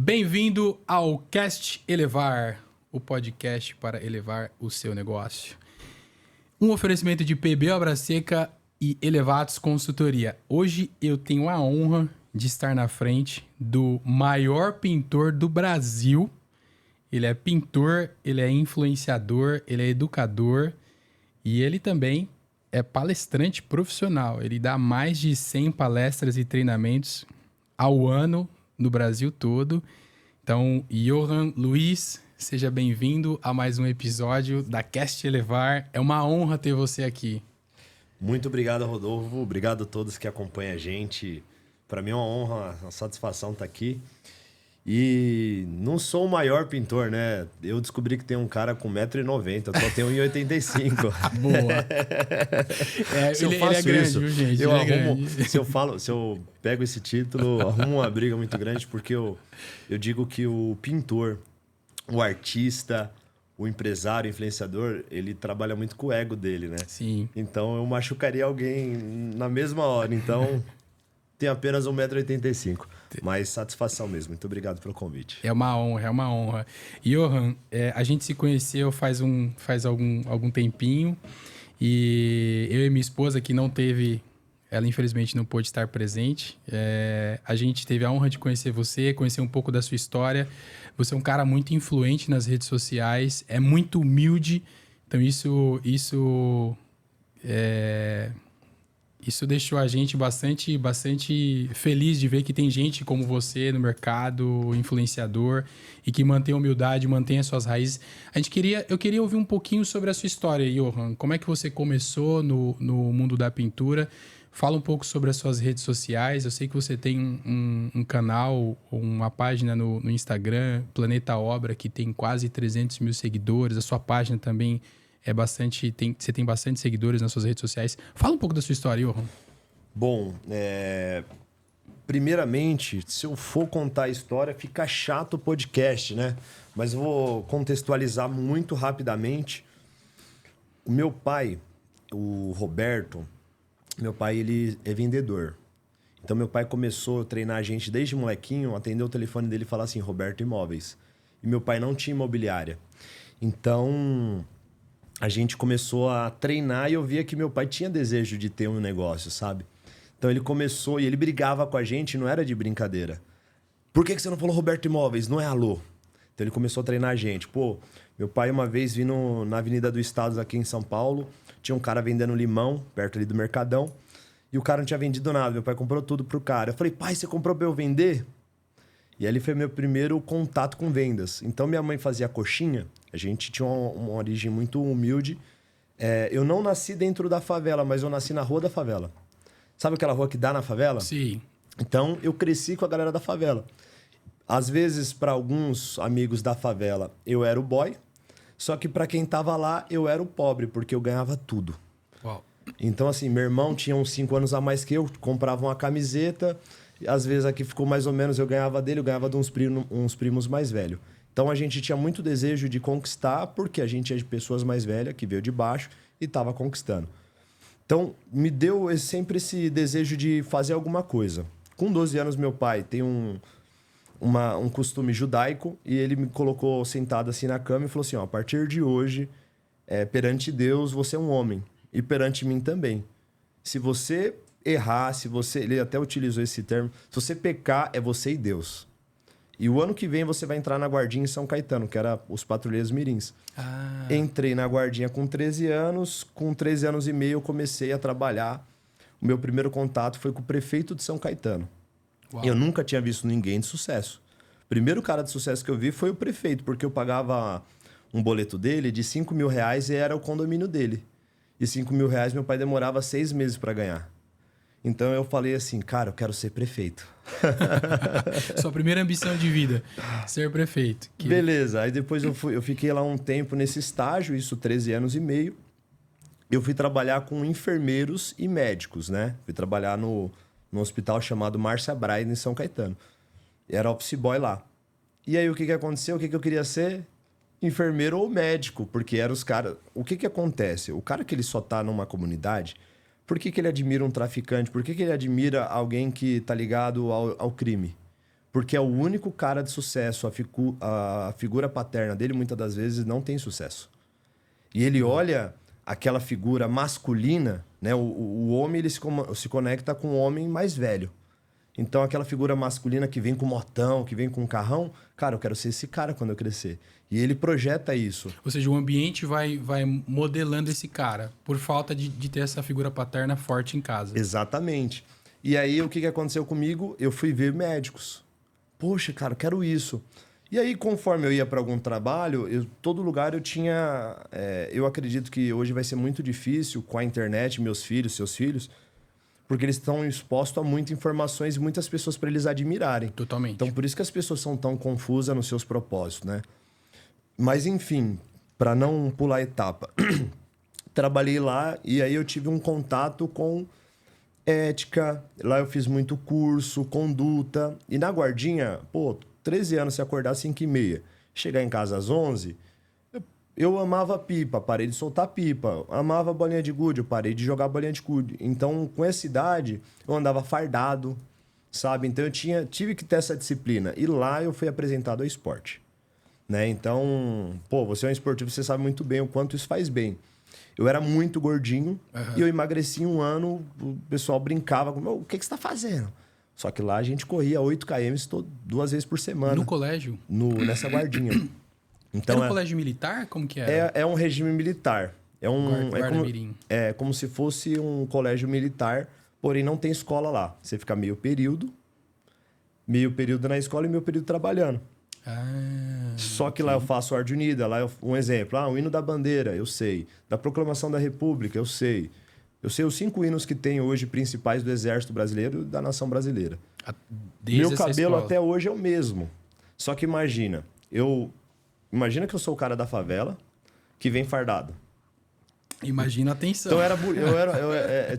Bem-vindo ao Cast Elevar, o podcast para elevar o seu negócio. Um oferecimento de PB Obra Seca e Elevados Consultoria. Hoje eu tenho a honra de estar na frente do maior pintor do Brasil. Ele é pintor, ele é influenciador, ele é educador e ele também é palestrante profissional. Ele dá mais de 100 palestras e treinamentos ao ano no Brasil todo. Então, Johan Luiz, seja bem-vindo a mais um episódio da Cast Elevar. É uma honra ter você aqui. Muito obrigado, Rodolfo. Obrigado a todos que acompanham a gente. Para mim é uma honra, uma satisfação estar aqui. E não sou o maior pintor, né? Eu descobri que tem um cara com 1,90m, eu só tenho 1,85m. Boa. Ele é grande, isso, viu, gente? eu arrumo, se eu pego esse título, arrumo uma briga muito grande, porque eu digo que o pintor, o artista, o empresário, o influenciador, ele trabalha muito com o ego dele, né? Sim. Então eu machucaria alguém na mesma hora, então tenho apenas 1,85m. Mas satisfação mesmo. Muito obrigado pelo convite. É uma honra, é uma honra. Johan, a gente se conheceu faz algum tempinho e eu e minha esposa, que não teve... Ela, infelizmente, não pôde estar presente. A gente teve a honra de conhecer você, conhecer um pouco da sua história. Você é um cara muito influente nas redes sociais, é muito humilde. Então, Isso deixou a gente bastante feliz de ver que tem gente como você no mercado, influenciador, e que mantém a humildade, mantém as suas raízes. Eu queria ouvir um pouquinho sobre a sua história, Johan. Como é que você começou no mundo da pintura? Fala um pouco sobre as suas redes sociais. Eu sei que você tem um canal, uma página no Instagram, Planeta Obra, que tem quase 300 mil seguidores. A sua página também... você tem bastante seguidores nas suas redes sociais. Fala um pouco da sua história, Johan. Bom, primeiramente, se eu for contar a história, fica chato o podcast, né? Mas eu vou contextualizar muito rapidamente. O meu pai, o Roberto, ele é vendedor. Então, meu pai começou a treinar a gente desde molequinho, atendeu o telefone dele e falar assim, Roberto Imóveis. E meu pai não tinha imobiliária. Então... a gente começou a treinar e eu via que meu pai tinha desejo de ter um negócio, sabe? Então ele começou e ele brigava com a gente, não era de brincadeira. Por que você não falou Roberto Imóveis? Não é alô. Então ele começou a treinar a gente. Pô, meu pai uma vez vindo na Avenida dos Estados aqui em São Paulo, tinha um cara vendendo limão perto ali do Mercadão e o cara não tinha vendido nada. Meu pai comprou tudo pro cara. Eu falei, pai, você comprou pra eu vender? E ali foi meu primeiro contato com vendas. Então, minha mãe fazia coxinha. A gente tinha uma origem muito humilde. Eu não nasci dentro da favela, mas eu nasci na rua da favela. Sabe aquela rua que dá na favela? Sim. Então, eu cresci com a galera da favela. Às vezes, para alguns amigos da favela, eu era o boy. Só que para quem tava lá, eu era o pobre, porque eu ganhava tudo. Uau. Então, assim, meu irmão tinha uns 5 anos a mais que eu, comprava uma camiseta... às vezes aqui ficou mais ou menos, eu ganhava dele, eu ganhava de uns primos mais velhos. Então a gente tinha muito desejo de conquistar, porque a gente é de pessoas mais velhas, que veio de baixo e estava conquistando. Então me deu sempre esse desejo de fazer alguma coisa. Com 12 anos, meu pai tem um costume judaico e ele me colocou sentado assim na cama e falou assim, ó, a partir de hoje, perante Deus, você é um homem e perante mim também. Se você... errar, ele até utilizou esse termo, se você pecar, é você e Deus. E o ano que vem você vai entrar na guardinha em São Caetano, que era os patrulheiros mirins. Entrei na guardinha com 13 anos, com 13 anos e meio eu comecei a trabalhar. O meu primeiro contato foi com o prefeito de São Caetano. Uau. Eu nunca tinha visto ninguém de sucesso. O primeiro cara de sucesso que eu vi foi o prefeito, porque eu pagava um boleto dele de R$5 mil e era o condomínio dele. E R$5 mil meu pai demorava 6 meses para ganhar. Então eu falei assim, cara, eu quero ser prefeito. Sua primeira ambição de vida, ser prefeito. Beleza, aí depois eu fiquei lá um tempo nesse estágio, isso 13 anos e meio. Eu fui trabalhar com enfermeiros e médicos, né? Fui trabalhar no hospital chamado Márcia Braga, em São Caetano. Era office boy lá. E aí o que aconteceu? O que eu queria ser? Enfermeiro ou médico, porque eram os caras... O que acontece? O cara que ele só tá numa comunidade... Por que ele admira um traficante? Por que ele admira alguém que está ligado ao crime? Porque é o único cara de sucesso. A figura paterna dele, muitas das vezes, não tem sucesso. E ele olha aquela figura masculina, né? O homem ele se conecta com o homem mais velho. Então, aquela figura masculina que vem com motão, que vem com carrão, cara, eu quero ser esse cara quando eu crescer. E ele projeta isso. Ou seja, o ambiente vai modelando esse cara, por falta de ter essa figura paterna forte em casa. Exatamente. E aí, o que aconteceu comigo? Eu fui ver médicos. Poxa, cara, eu quero isso. E aí, conforme eu ia para algum trabalho, todo lugar eu tinha... eu acredito que hoje vai ser muito difícil com a internet, meus filhos, seus filhos, porque eles estão expostos a muitas informações e muitas pessoas para eles admirarem. Totalmente. Então, por isso que as pessoas são tão confusas nos seus propósitos, né? Mas, enfim, para não pular etapa, trabalhei lá e aí eu tive um contato com ética. Lá eu fiz muito curso, conduta. E na guardinha, 13 anos se acordar às 5h30, chegar em casa às 11h, eu amava pipa, parei de soltar pipa. Amava bolinha de gude, eu parei de jogar bolinha de gude. Então, com essa idade, eu andava fardado, sabe? Então, eu tive que ter essa disciplina. E lá eu fui apresentado ao esporte, né? Então, você é um esportivo, você sabe muito bem o quanto isso faz bem. Eu era muito gordinho e eu emagreci um ano, o pessoal brincava com o que você está fazendo? Só que lá a gente corria 8 km 2 vezes por semana. No colégio? Nessa guardinha. Então, era um colégio militar? Como que era? É um regime militar. É como se fosse um colégio militar, porém não tem escola lá. Você fica meio período na escola e meio período trabalhando. Só que lá eu faço a Ordem Unida, um exemplo, o hino da bandeira, eu sei. Da Proclamação da República, eu sei. Eu sei os 5 hinos que tem hoje principais do Exército Brasileiro e da Nação Brasileira. Meu cabelo até hoje é o mesmo. Só que imagina que eu sou o cara da favela que vem fardado. Imagina a tensão. Então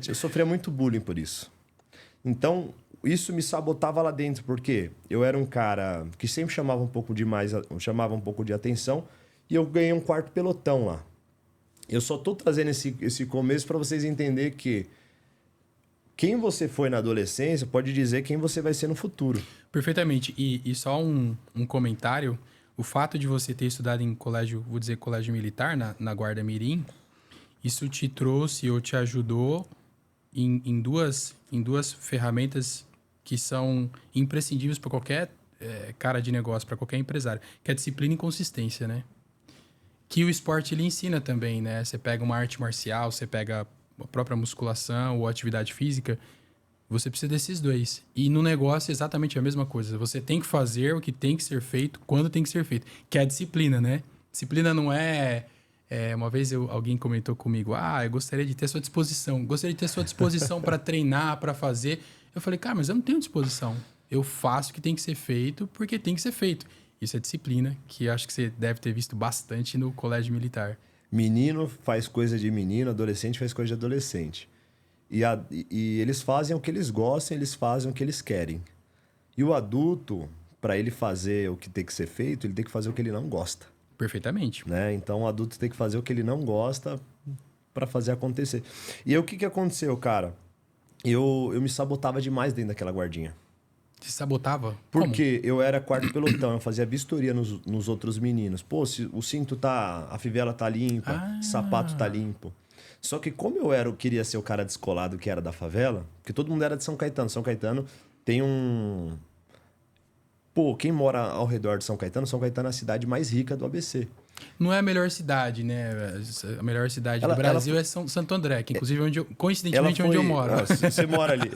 eu sofria muito bullying por isso. Então, isso me sabotava lá dentro, porque eu era um cara que sempre chamava um pouco de atenção e eu ganhei um quarto pelotão lá. Eu só tô trazendo esse começo para vocês entenderem que quem você foi na adolescência pode dizer quem você vai ser no futuro. Perfeitamente. E só um comentário. O fato de você ter estudado em colégio, vou dizer colégio militar, na Guarda Mirim, isso te trouxe ou te ajudou em duas ferramentas que são imprescindíveis para qualquer cara de negócio, para qualquer empresário, que é disciplina e consistência, né? Que o esporte ele ensina também, né? Você pega uma arte marcial, você pega a própria musculação ou atividade física, você precisa desses dois. E no negócio é exatamente a mesma coisa. Você tem que fazer o que tem que ser feito, quando tem que ser feito. Que é a disciplina, né? Disciplina não é... uma vez alguém comentou comigo, eu gostaria de ter sua disposição. Gostaria de ter sua disposição para treinar, para fazer. Eu falei, cara, mas eu não tenho disposição. Eu faço o que tem que ser feito porque tem que ser feito. Isso é disciplina, que acho que você deve ter visto bastante no colégio militar. Menino faz coisa de menino, adolescente faz coisa de adolescente. E eles fazem o que eles gostam, eles fazem o que eles querem. E o adulto, para ele fazer o que tem que ser feito, ele tem que fazer o que ele não gosta. Perfeitamente. Né? Então, o adulto tem que fazer o que ele não gosta para fazer acontecer. E aí, o que aconteceu, cara? Eu me sabotava demais dentro daquela guardinha. Se sabotava? Porque eu era quarto pelotão, eu fazia vistoria nos outros meninos. Se o cinto a fivela tá limpa, o sapato tá limpo. Só que como eu queria ser o cara descolado que era da favela, porque todo mundo era de São Caetano. São Caetano tem um... quem mora ao redor de São Caetano é a cidade mais rica do ABC. Não é a melhor cidade, né? A melhor cidade do Brasil é Santo André, que inclusive coincidentemente onde eu moro. Você mora ali.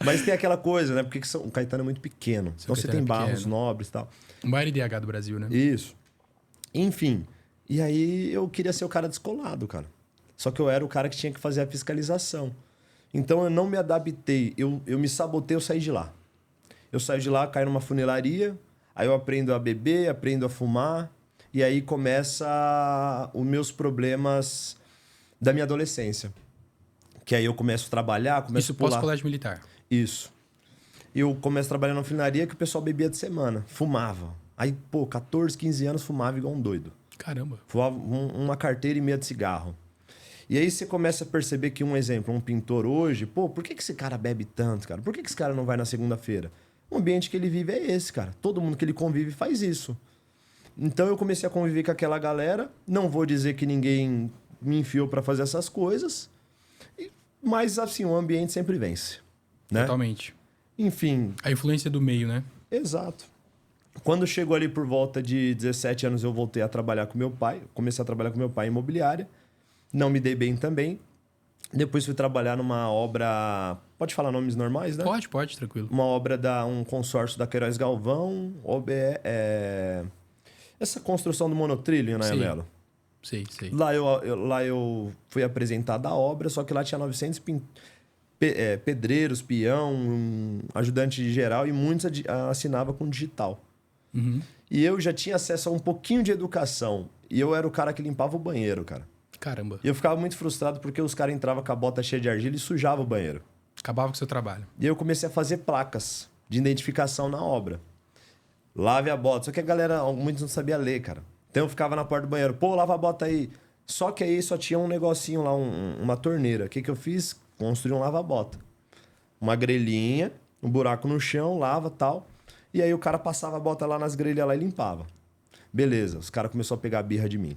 Mas tem aquela coisa, né? Porque São Caetano é muito pequeno. Então você tem bairros nobres e tal. O maior IDH do Brasil, né? Isso. Enfim. E aí eu queria ser o cara descolado, cara. Só que eu era o cara que tinha que fazer a fiscalização. Então eu não me adaptei. Eu me sabotei, eu saí de lá. Eu saio de lá, caio numa funilaria, aí eu aprendo a beber, aprendo a fumar, e aí começa os meus problemas da minha adolescência. Que aí eu começo a trabalhar, começo a pular. Isso pós-colégio militar? Isso. Eu começo a trabalhar na funilaria que o pessoal bebia de semana, fumava. Aí, 14, 15 anos, fumava igual um doido. Caramba. Fumava uma carteira e meia de cigarro. E aí você começa a perceber que, um pintor hoje, por que esse cara bebe tanto, cara? Por que esse cara não vai na segunda-feira? O ambiente que ele vive é esse, cara. Todo mundo que ele convive faz isso. Então eu comecei a conviver com aquela galera. Não vou dizer que ninguém me enfiou para fazer essas coisas. Mas, assim, o ambiente sempre vence. Né? Totalmente. Enfim. A influência do meio, né? Exato. Quando chegou ali por volta de 17 anos, eu voltei a trabalhar com meu pai. Comecei a trabalhar com meu pai em imobiliária. Não me dei bem também. Depois fui trabalhar numa obra... Pode falar nomes normais, né? Pode, tranquilo. Uma obra um consórcio da Queiroz Galvão. Essa construção do monotrilho, né, Melo? Sei. Lá eu fui apresentado à obra, só que lá tinha 900 pedreiros, peão, ajudante de geral e muitos assinava com digital. Uhum. E eu já tinha acesso a um pouquinho de educação. E eu era o cara que limpava o banheiro, cara. Caramba. E eu ficava muito frustrado porque os caras entravam com a bota cheia de argila e sujavam o banheiro. Acabava com o seu trabalho. E eu comecei a fazer placas de identificação na obra. Lave a bota. Só que a galera, muitos não sabia ler, cara. Então eu ficava na porta do banheiro. Pô, lava a bota aí. Só que aí só tinha um negocinho lá, uma torneira. O que eu fiz? Construí um lava-bota. Uma grelhinha, um buraco no chão, lava e tal. E aí o cara passava a bota lá nas grelhas lá e limpava. Beleza, os caras começaram a pegar a birra de mim.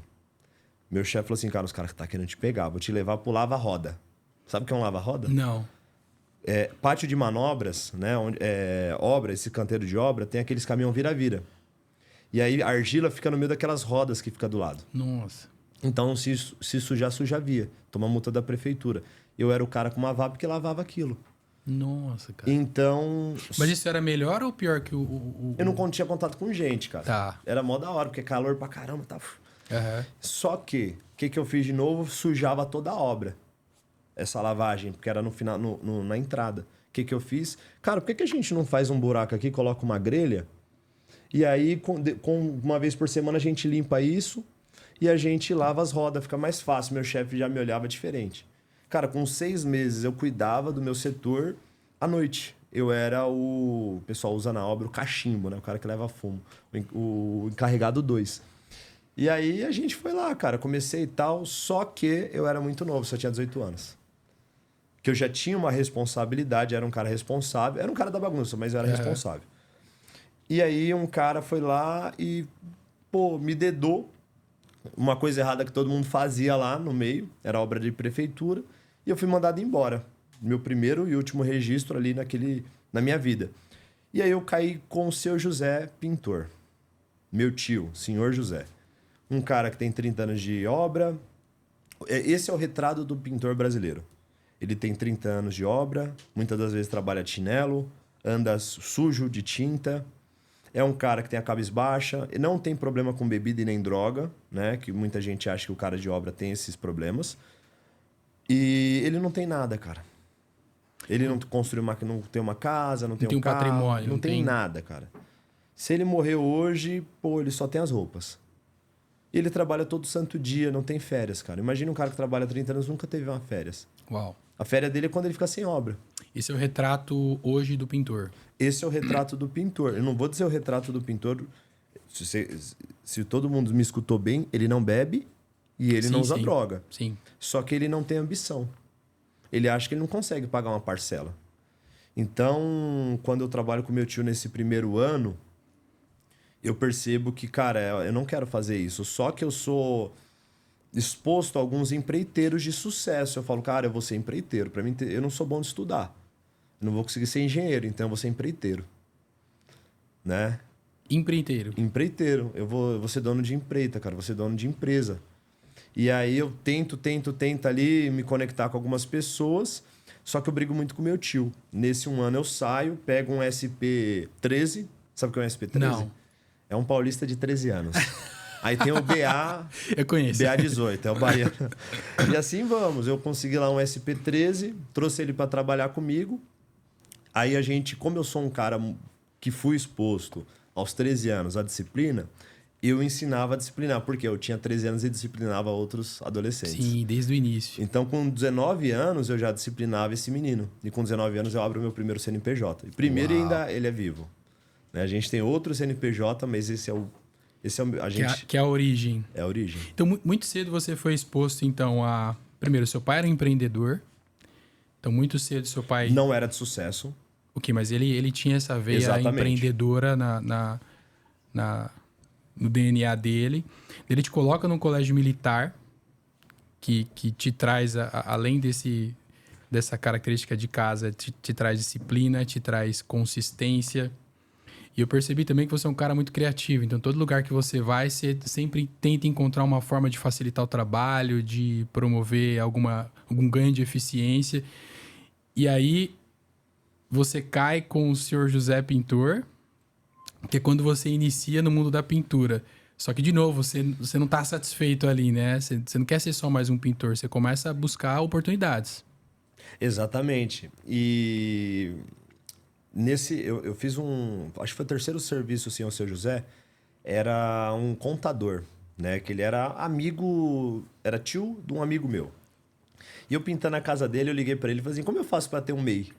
Meu chefe falou assim, cara, os caras tá querendo te pegar, vou te levar pro lava-roda. Sabe o que é um lava-roda? Não. Pátio de manobras, né? Obra, esse canteiro de obra, tem aqueles caminhão vira-vira. E aí a argila fica no meio daquelas rodas que fica do lado. Nossa. Então, se sujar, sujavia. Toma multa da prefeitura. Eu era o cara com uma VAP que lavava aquilo. Nossa, cara. Então... Mas isso era melhor ou pior que Eu não tinha contato com gente, cara. Tá. Era mó da hora, porque calor pra caramba, tá... Uhum. Só que, o que eu fiz de novo? Sujava toda a obra. Essa lavagem, porque era no final, na entrada. O que eu fiz? Cara, por que a gente não faz um buraco aqui, coloca uma grelha? E aí, com uma vez por semana, a gente limpa isso e a gente lava as rodas. Fica mais fácil. Meu chefe já me olhava diferente. Cara, com 6 meses, eu cuidava do meu setor à noite. Eu era o pessoal usa na obra o cachimbo, né? O cara que leva fumo. O encarregado 2. E aí a gente foi lá, cara. Comecei e tal, só que eu era muito novo, só tinha 18 anos. Que eu já tinha uma responsabilidade, era um cara responsável. Era um cara da bagunça, mas eu era responsável. E aí um cara foi lá e, pô, me dedou. Uma coisa errada que todo mundo fazia lá no meio, era obra de prefeitura. E eu fui mandado embora. Meu primeiro e último registro ali na minha vida. E aí eu caí com o seu José Pintor. Meu tio, senhor José. Um cara que tem 30 anos de obra. Esse é o retrato do pintor brasileiro. Ele tem 30 anos de obra, muitas das vezes trabalha de chinelo, anda sujo de tinta. É um cara que tem a cabeça baixa, não tem problema com bebida e nem droga, né? Que muita gente acha que o cara de obra tem esses problemas. E ele não tem nada, cara. Ele não construiu não tem uma casa, não tem um carro, patrimônio, não tem nada, cara. Se ele morreu hoje, pô, ele só tem as roupas. E ele trabalha todo santo dia, não tem férias, cara. Imagina um cara que trabalha 30 anos nunca teve uma férias. Uau. A férias dele é quando ele fica sem obra. Esse é o retrato hoje do pintor. Esse é o retrato do pintor. Eu não vou dizer o retrato do pintor. Se todo mundo me escutou bem, ele não bebe e ele não usa droga. Sim. Só que ele não tem ambição. Ele acha que ele não consegue pagar uma parcela. Então, quando eu trabalho com meu tio nesse primeiro ano, eu percebo que, cara, eu não quero fazer isso. Só que eu sou exposto a alguns empreiteiros de sucesso. Eu falo, cara, eu vou ser empreiteiro. Para mim, eu não sou bom de estudar. Eu não vou conseguir ser engenheiro, então eu vou ser empreiteiro. Né? Empreiteiro. Empreiteiro. Eu vou ser dono de empreita, cara. Vou ser dono de empresa. E aí eu tento ali me conectar com algumas pessoas, só que eu brigo muito com meu tio. Nesse um ano eu saio, pego um SP13. Sabe o que é um SP13? Não. É um paulista de 13 anos. Aí tem o BA... Eu conheço. BA18, é o baiano. E assim vamos. Eu consegui lá um SP13, trouxe ele para trabalhar comigo. Aí a gente, como eu sou um cara que fui exposto aos 13 anos à disciplina, eu ensinava a disciplinar, porque eu tinha 13 anos e disciplinava outros adolescentes. Sim, desde o início. Então, com 19 anos, eu já disciplinava esse menino. E com 19 anos, eu abro o meu primeiro CNPJ. E primeiro ainda ele é vivo. Né? A gente tem outro CNPJ, mas esse é o... Que é a origem. É a origem. Então, muito cedo você foi exposto, então, a... Primeiro, seu pai era empreendedor. Então, muito cedo seu pai... Não era de sucesso. Ok, mas ele tinha essa veia Exatamente. empreendedora no DNA dele. Ele te coloca num colégio militar que te traz, além dessa característica de casa, te traz disciplina, te traz consistência. E eu percebi também que você é um cara muito criativo. Então, todo lugar que você vai, você sempre tenta encontrar uma forma de facilitar o trabalho, de promover algum ganho de eficiência. E aí, você cai com o senhor José Pintor, que é quando você inicia no mundo da pintura. Só que, de novo, você não está satisfeito ali, né? Você não quer ser só mais um pintor. Você começa a buscar oportunidades. Exatamente. E eu fiz acho que foi o terceiro serviço assim, ao seu José, era um contador, né? Que ele era era tio de um amigo meu. E eu pintando a casa dele, eu liguei pra ele e falei assim, como eu faço pra ter um MEI?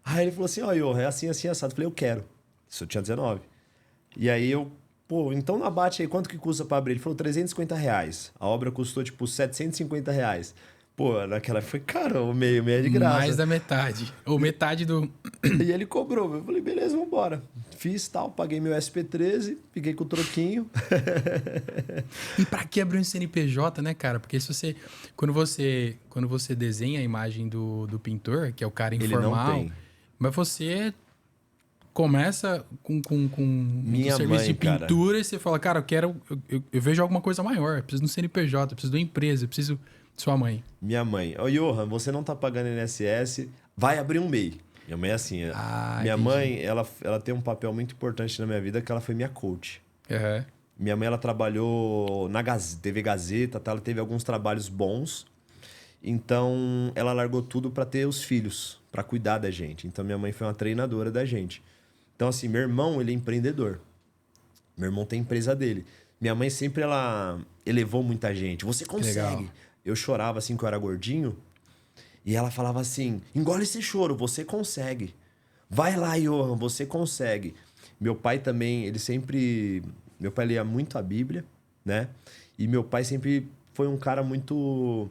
Aí ele falou assim, ó, é assim, assim, assado. Eu falei, eu quero. Isso eu tinha 19. E aí pô, então na Bate aí, quanto que custa pra abrir? Ele falou, R$ 350. A obra custou, tipo, R$ 750. Pô, naquela foi caro, o meio é de graça. Mais da metade. Ou metade do... E ele cobrou. Eu falei, beleza, vambora. Fiz tal, paguei meu SP13, fiquei com o troquinho. E pra que abrir um CNPJ, né, cara? Porque se você... Quando você desenha a imagem do pintor, que é o cara informal... Ele não tem. Mas você começa com Minha serviço mãe, de cara. pintura e você fala, cara, eu vejo alguma coisa maior. Eu preciso de um CNPJ, eu preciso de uma empresa, eu preciso de sua mãe. Minha mãe. Ô, Johan, você não tá pagando INSS, vai abrir um MEI. Minha mãe é assim. Minha Entendi. mãe, ela tem um papel muito importante na minha vida, que ela foi minha coach. Uhum. Minha mãe, ela trabalhou na TV Gazeta, tá? Ela teve alguns trabalhos bons. Então, ela largou tudo para ter os filhos, para cuidar da gente. Então, minha mãe foi uma treinadora da gente. Então, assim, meu irmão, ele é empreendedor. Meu irmão tem empresa dele. Minha mãe sempre, ela elevou muita gente. Você consegue. Legal. Eu chorava, assim, que eu era gordinho. E ela falava assim, engole esse choro, você consegue. Vai lá, Johan, você consegue. Meu pai também, ele sempre... Meu pai lia muito a Bíblia, né? E meu pai sempre foi um cara muito...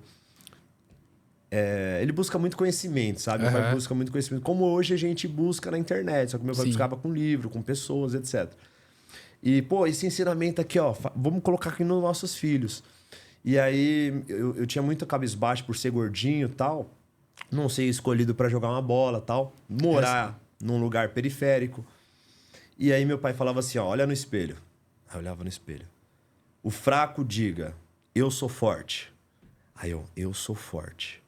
ele busca muito conhecimento, sabe? Meu pai busca muito conhecimento. Como hoje a gente busca na internet. Só que meu pai Sim. buscava com livro, com pessoas, etc. E, pô, esse ensinamento aqui, ó, vamos colocar aqui nos nossos filhos. E aí, eu tinha muito cabisbaixo por ser gordinho e tal. Não ser escolhido para jogar uma bola tal. Morar num lugar periférico. E aí, meu pai falava assim, ó, olha no espelho. Aí eu olhava no espelho. O fraco diga, eu sou forte. Aí eu sou forte.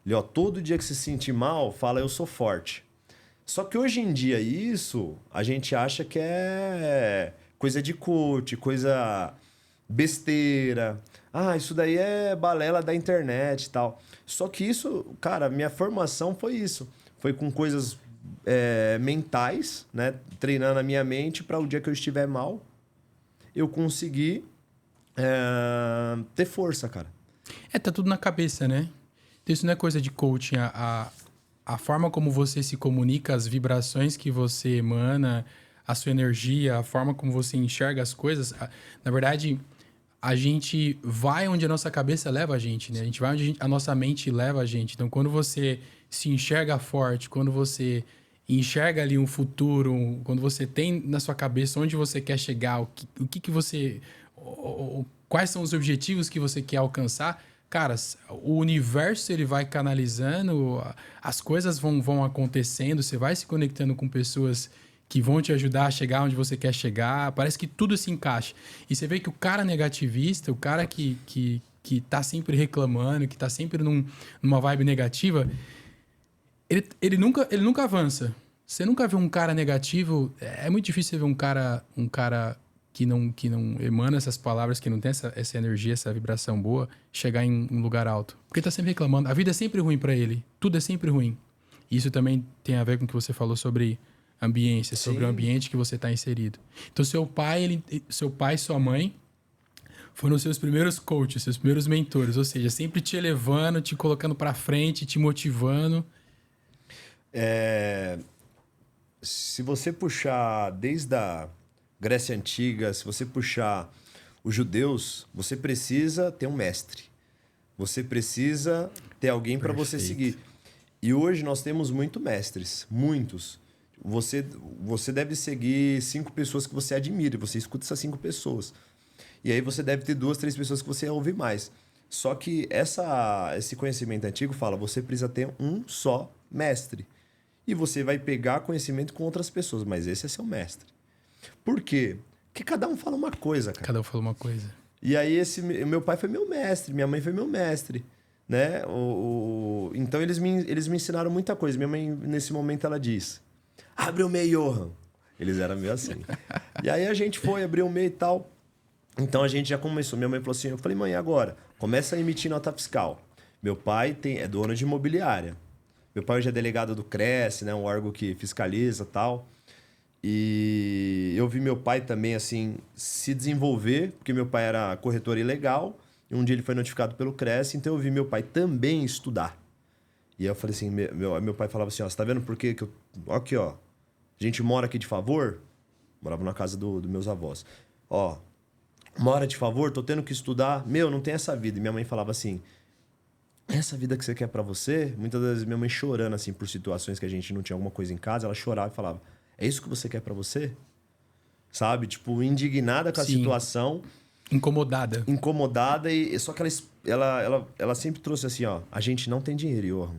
Ele, ó, todo dia que se sentir mal, fala, eu sou forte. Só que hoje em dia isso, a gente acha que é coisa de coach, coisa besteira. Ah, isso daí é balela da internet e tal. Só que isso, cara, minha formação foi isso. Foi com coisas mentais, né? Treinando a minha mente para o dia que eu estiver mal, eu conseguir ter força, cara. Tá tudo na cabeça, né? Então, isso não é coisa de coaching. A forma como você se comunica, as vibrações que você emana, a sua energia, a forma como você enxerga as coisas. Na verdade, a gente vai onde a nossa cabeça leva a gente, né? A gente vai onde a nossa mente leva a gente. Então, quando você se enxerga forte, quando você enxerga ali um futuro, quando você tem na sua cabeça onde você quer chegar, o que você... quais são os objetivos que você quer alcançar, cara, o universo ele vai canalizando, as coisas vão acontecendo, você vai se conectando com pessoas que vão te ajudar a chegar onde você quer chegar, parece que tudo se encaixa. E você vê que o cara negativista, o cara que tá sempre reclamando, que tá sempre numa vibe negativa, ele nunca avança. Você nunca vê um cara negativo, é muito difícil ver um cara que não emana essas palavras, que não tem essa energia, essa vibração boa, chegar em um lugar alto. Porque tá sempre reclamando. A vida é sempre ruim para ele. Tudo é sempre ruim. E isso também tem a ver com o que você falou sobre ambiência, sobre o ambiente que você está inserido. Então, seu pai e sua mãe foram os seus primeiros coaches, seus primeiros mentores. Ou seja, sempre te elevando, te colocando para frente, te motivando. Se você puxar desde a Grécia Antiga, se você puxar os judeus, você precisa ter um mestre. Você precisa ter alguém para você seguir. E hoje nós temos mestres, muitos. Você deve seguir 5 pessoas que você admira, você escuta essas 5 pessoas. E aí você deve ter 2, 3 pessoas que você ouve mais. Só que esse conhecimento antigo fala, você precisa ter um só mestre. E você vai pegar conhecimento com outras pessoas, mas esse é seu mestre. Por quê? Porque cada um fala uma coisa, cara. Cada um fala uma coisa. E aí meu pai foi meu mestre, minha mãe foi meu mestre, né? Então eles me ensinaram muita coisa. Minha mãe, nesse momento, ela diz, abre o MEI, Johan. Eles eram meio assim. E aí a gente foi, abriu o MEI e tal. Então a gente já começou. Minha mãe falou assim, eu falei, mãe, agora? Começa a emitir nota fiscal. Meu pai é dono de imobiliária. Meu pai hoje é delegado do CRES, né? Um órgão que fiscaliza e tal. E eu vi meu pai também, assim, se desenvolver, porque meu pai era corretor ilegal, e um dia ele foi notificado pelo CRES, então eu vi meu pai também estudar. E aí eu falei assim, meu pai falava assim, ó, você tá vendo por que eu... Aqui, ó, a gente mora aqui de favor, morava na casa dos meus avós. Ó, mora de favor, tô tendo que estudar, não tem essa vida. E minha mãe falava assim, essa vida que você quer pra você? Muitas vezes minha mãe chorando, assim, por situações que a gente não tinha alguma coisa em casa, ela chorava e falava, é isso que você quer pra você? Sabe? Tipo, indignada com a situação. Incomodada. Incomodada, só que ela sempre trouxe assim, ó, a gente não tem dinheiro, Johan.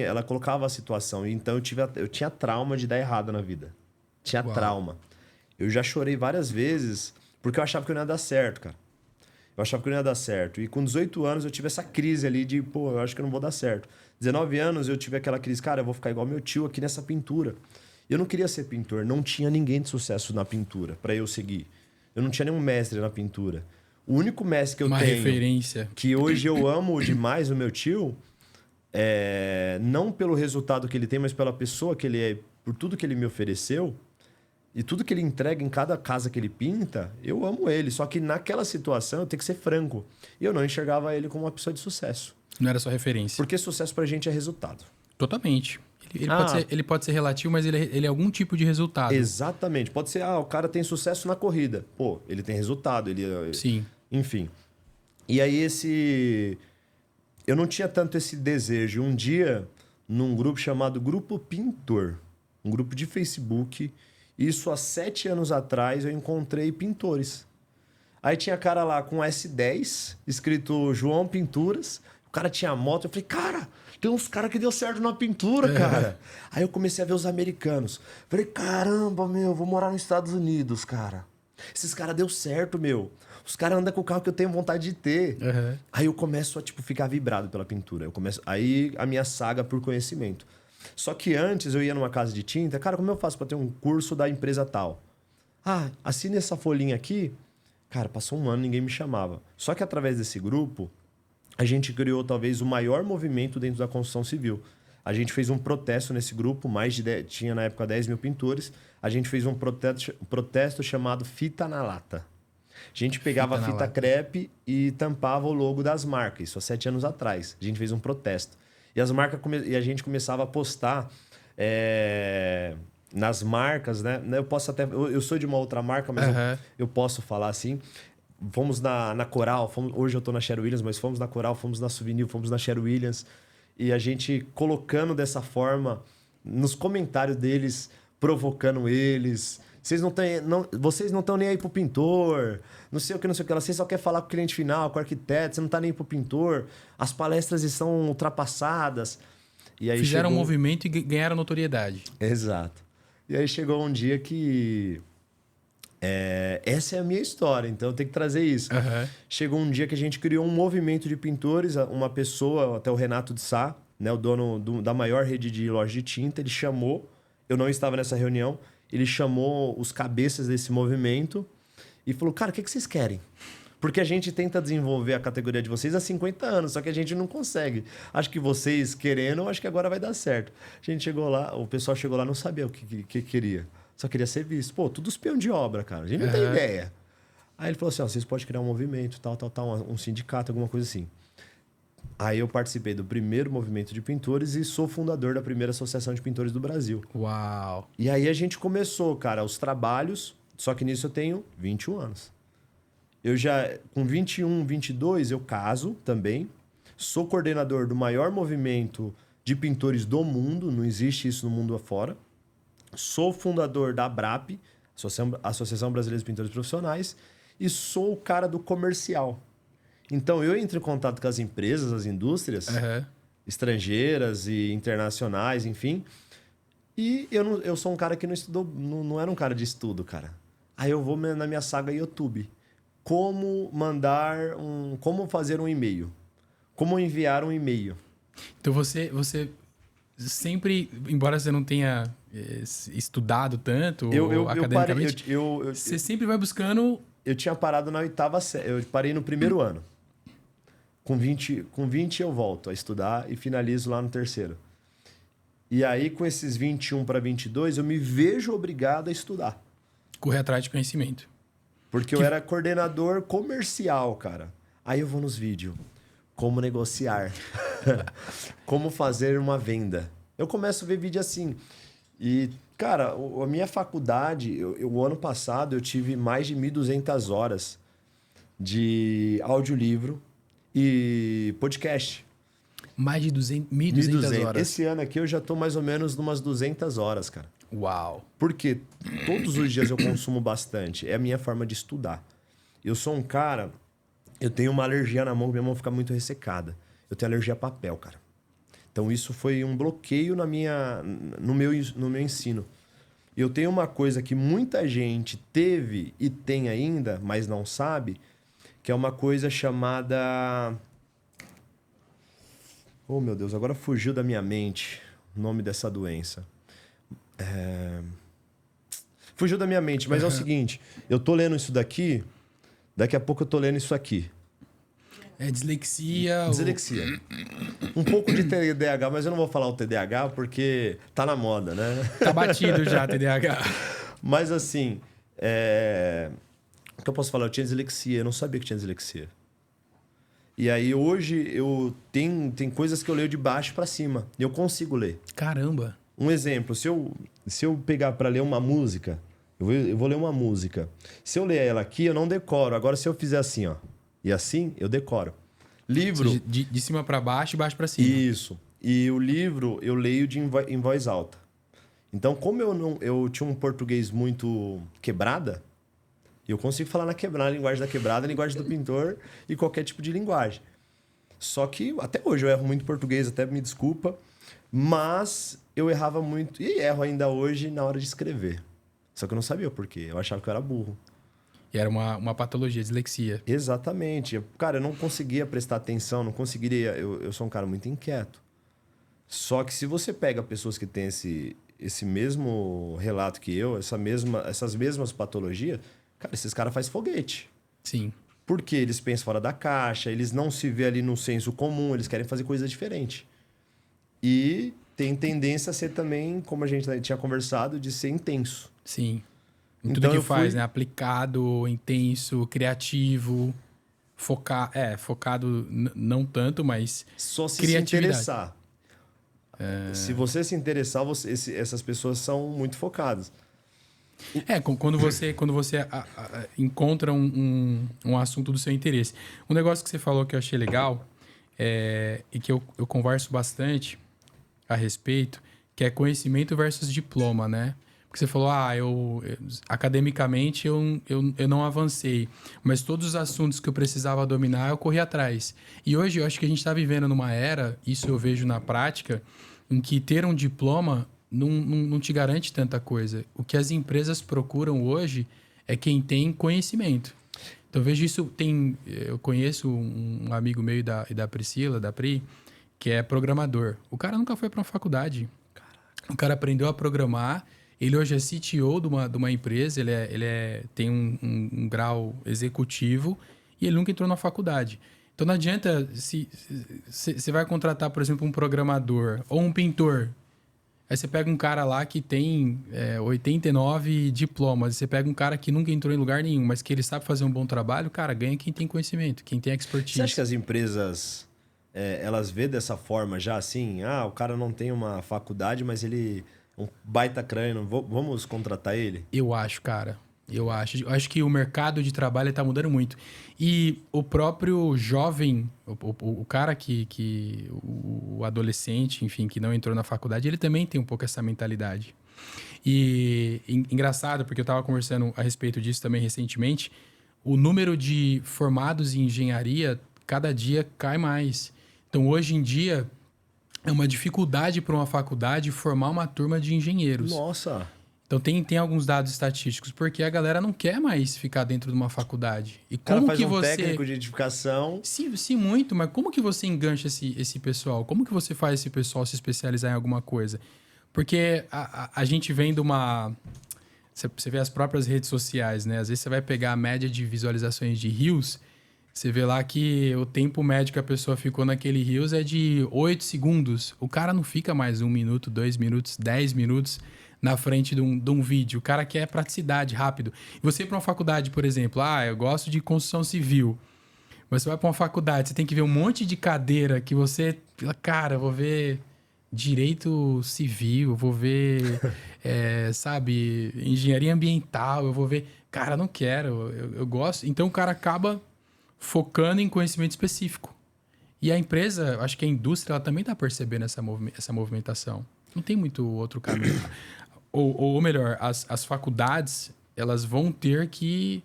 Ela colocava a situação, então eu tinha trauma de dar errado na vida. Tinha trauma. Eu já chorei várias vezes, porque eu achava que eu não ia dar certo, cara. Eu achava que eu não ia dar certo. E com 18 anos eu tive essa crise ali de, pô, eu acho que eu não vou dar certo. 19 anos eu tive aquela crise, cara, eu vou ficar igual meu tio aqui nessa pintura. Eu não queria ser pintor, não tinha ninguém de sucesso na pintura pra eu seguir. Eu não tinha nenhum mestre na pintura. O único mestre que eu tenho... Uma referência. Que hoje eu amo demais, o meu tio, não pelo resultado que ele tem, mas pela pessoa que ele é, por tudo que ele me ofereceu, e tudo que ele entrega em cada casa que ele pinta, eu amo ele. Só que naquela situação eu tenho que ser franco. E eu não enxergava ele como uma pessoa de sucesso. Não era só referência. Porque sucesso pra gente é resultado. Totalmente. Ele pode ser relativo, mas ele é algum tipo de resultado. Exatamente. Pode ser, o cara tem sucesso na corrida. Pô, ele tem resultado. Sim. Enfim. E aí eu não tinha tanto esse desejo. Um dia, num grupo chamado Grupo Pintor, um grupo de Facebook... Isso há 7 anos atrás eu encontrei pintores. Aí tinha cara lá com S10, escrito João Pinturas. O cara tinha moto. Eu falei, cara, tem uns caras que deu certo na pintura, cara. Aí eu comecei a ver os americanos. Falei, caramba, vou morar nos Estados Unidos, cara. Esses caras deu certo, Os caras andam com o carro que eu tenho vontade de ter. Aí eu começo a ficar vibrado pela pintura. Aí a minha saga por conhecimento. Só que antes eu ia numa casa de tinta, cara, como eu faço para ter um curso da empresa tal? Assine essa folhinha aqui. Cara, passou um ano, ninguém me chamava. Só que através desse grupo, a gente criou talvez o maior movimento dentro da construção civil. A gente fez um protesto nesse grupo, tinha na época 10 mil pintores. A gente fez um protesto chamado Fita na Lata. A gente pegava fita crepe e tampava o logo das marcas, isso há 7 anos atrás. A gente fez um protesto. E a gente começava a postar nas marcas, né? Eu sou de uma outra marca, mas eu posso falar assim. Fomos na Coral, hoje eu tô na Sherwin-Williams, mas fomos na Coral, fomos na Souvenir, fomos na Sherwin-Williams. E a gente colocando dessa forma, nos comentários deles, provocando eles. Vocês não estão nem aí pro pintor, não sei o que, Vocês só querem falar com o cliente final, com o arquiteto, você não tá nem aí pro pintor. As palestras estão ultrapassadas. E aí fizeram um movimento e ganharam notoriedade. Exato. E aí chegou um dia que... essa é a minha história, então eu tenho que trazer isso. Chegou um dia que a gente criou um movimento de pintores, uma pessoa, até o Renato de Sá, né, o dono da maior rede de loja de tinta, ele chamou, eu não estava nessa reunião, ele chamou os cabeças desse movimento e falou, cara, o que vocês querem? Porque a gente tenta desenvolver a categoria de vocês há 50 anos, só que a gente não consegue. Acho que vocês querendo, acho que agora vai dar certo. A gente chegou lá, o pessoal chegou lá, não sabia o que queria. Só queria ser visto. Pô, tudo espião de obra, cara. A gente não tem ideia. Aí ele falou assim, vocês podem criar um movimento, tal, um sindicato, alguma coisa assim. Aí eu participei do primeiro movimento de pintores e sou fundador da primeira associação de pintores do Brasil. Uau! E aí a gente começou, cara, os trabalhos, só que nisso eu tenho 21 anos. Eu já, com 21, 22, eu caso também. Sou coordenador do maior movimento de pintores do mundo, não existe isso no mundo afora. Sou fundador da ABRAP, Associação Brasileira de Pintores Profissionais, e sou o cara do comercial. Então, eu entro em contato com as empresas, as indústrias estrangeiras e internacionais, enfim, e eu sou um cara que não estudou, não era um cara de estudo, cara. Aí eu vou na minha saga YouTube. Como fazer um e-mail. Como enviar um e-mail. Então você sempre, embora você não tenha estudado tanto academicamente, você sempre vai buscando... Eu tinha parado na 8ª série, eu parei no primeiro ano. Com 20 eu volto a estudar e finalizo lá no 3º. E aí, com esses 21 para 22, eu me vejo obrigado a estudar. Correr atrás de conhecimento. Porque eu era coordenador comercial, cara. Aí eu vou nos vídeos. Como negociar. Como fazer uma venda. Eu começo a ver vídeo assim. E, cara, a minha faculdade, o ano passado, eu tive mais de 1.200 horas de audiolivro e podcast. Mais de 1.200 horas. Esse ano aqui eu já tô mais ou menos numas 200 horas, cara. Uau! Porque todos os dias eu consumo bastante. É a minha forma de estudar. Eu sou um cara... Eu tenho uma alergia na mão, minha mão fica muito ressecada. Eu tenho alergia a papel, cara. Então isso foi um bloqueio no meu ensino. Eu tenho uma coisa que muita gente teve e tem ainda, mas não sabe, que é uma coisa chamada... Oh, meu Deus, agora fugiu da minha mente o nome dessa doença. Fugiu da minha mente, mas é o seguinte, eu tô lendo isso daqui, daqui a pouco eu tô lendo isso aqui. É dislexia. Dislexia. Um pouco de TDAH, mas eu não vou falar o TDAH porque tá na moda, né? Tá batido já, TDAH. Mas assim, o que eu posso falar? Eu tinha dislexia, eu não sabia que tinha dislexia. E aí hoje tem coisas que eu leio de baixo para cima. E eu consigo ler. Caramba. Um exemplo, se eu pegar para ler uma música, eu vou ler uma música. Se eu ler ela aqui, eu não decoro. Agora, se eu fizer assim, ó, e assim, eu decoro. Livro... De cima para baixo e baixo para cima. Isso. E o livro eu leio em voz alta. Então, como eu tinha um português muito quebrada, eu consigo falar na linguagem da quebrada, na linguagem do pintor e qualquer tipo de linguagem. Só que até hoje eu erro muito português, até me desculpa, mas eu errava muito, e erro ainda hoje na hora de escrever. Só que eu não sabia o porquê, eu achava que eu era burro. E era uma patologia, dislexia. Exatamente. Cara, eu não conseguia prestar atenção, não conseguiria... Eu sou um cara muito inquieto. Só que se você pega pessoas que têm esse mesmo relato que eu, essas mesmas patologias, cara, esses caras fazem foguete. Sim. Porque eles pensam fora da caixa, eles não se vê ali no senso comum, eles querem fazer coisa diferente. E tem tendência a ser também, como a gente tinha conversado, de ser intenso. Sim. Em Então tudo que faz, né? Aplicado, intenso, criativo, focado não tanto, mas só se criatividade. interessar. Se você se interessar, essas pessoas são muito focadas. Quando você encontra um assunto do seu interesse. Um negócio que você falou que eu achei legal e que eu converso bastante a respeito, que é conhecimento versus diploma, né? Porque você falou, academicamente eu não avancei, mas todos os assuntos que eu precisava dominar, eu corri atrás. E hoje eu acho que a gente está vivendo numa era, isso eu vejo na prática, em que ter um diploma não te garante tanta coisa. O que as empresas procuram hoje é quem tem conhecimento. Então, eu vejo isso, eu conheço um amigo meu e da Priscila, da Pri, que é programador. O cara nunca foi para uma faculdade. O cara aprendeu a programar. Ele hoje é CTO de uma empresa, tem um grau executivo e ele nunca entrou na faculdade. Então não adianta, se você vai contratar, por exemplo, um programador ou um pintor, aí você pega um cara lá que tem 89 diplomas, você pega um cara que nunca entrou em lugar nenhum, mas que ele sabe fazer um bom trabalho, cara, ganha quem tem conhecimento, quem tem expertise. Você acha que as empresas, elas vê dessa forma já assim? O cara não tem uma faculdade, mas ele... Um baita crânio, vamos contratar ele? Eu acho, cara. Eu acho que o mercado de trabalho está mudando muito. E o próprio jovem, o cara o adolescente, enfim, que não entrou na faculdade, ele também tem um pouco essa mentalidade. E engraçado, porque eu estava conversando a respeito disso também recentemente, o número de formados em engenharia cada dia cai mais. Então, hoje em dia, é uma dificuldade para uma faculdade formar uma turma de engenheiros. Nossa! Então tem alguns dados estatísticos, porque a galera não quer mais ficar dentro de uma faculdade. E O cara como faz que um você. técnico de edificação. Sim, muito, mas como que você engancha esse pessoal? Como que você faz esse pessoal se especializar em alguma coisa? Porque a gente vem de uma. Você vê as próprias redes sociais, né? Às vezes você vai pegar a média de visualizações de Reels, você vê lá que o tempo médio que a pessoa ficou naquele Reels é de 8 segundos. O cara não fica mais 1 minuto, 2 minutos, 10 minutos na frente de um vídeo. O cara quer praticidade, rápido. E você ir para uma faculdade, por exemplo, eu gosto de construção civil. Você vai para uma faculdade, você tem que ver um monte de cadeira que você... Cara, eu vou ver direito civil, eu vou ver, sabe, engenharia ambiental, eu vou ver... Cara, não quero, eu gosto. Então o cara acaba focando em conhecimento específico. E a empresa, acho que a indústria, ela também está percebendo essa movimentação. Não tem muito outro caminho. Ou melhor, as faculdades, elas vão ter que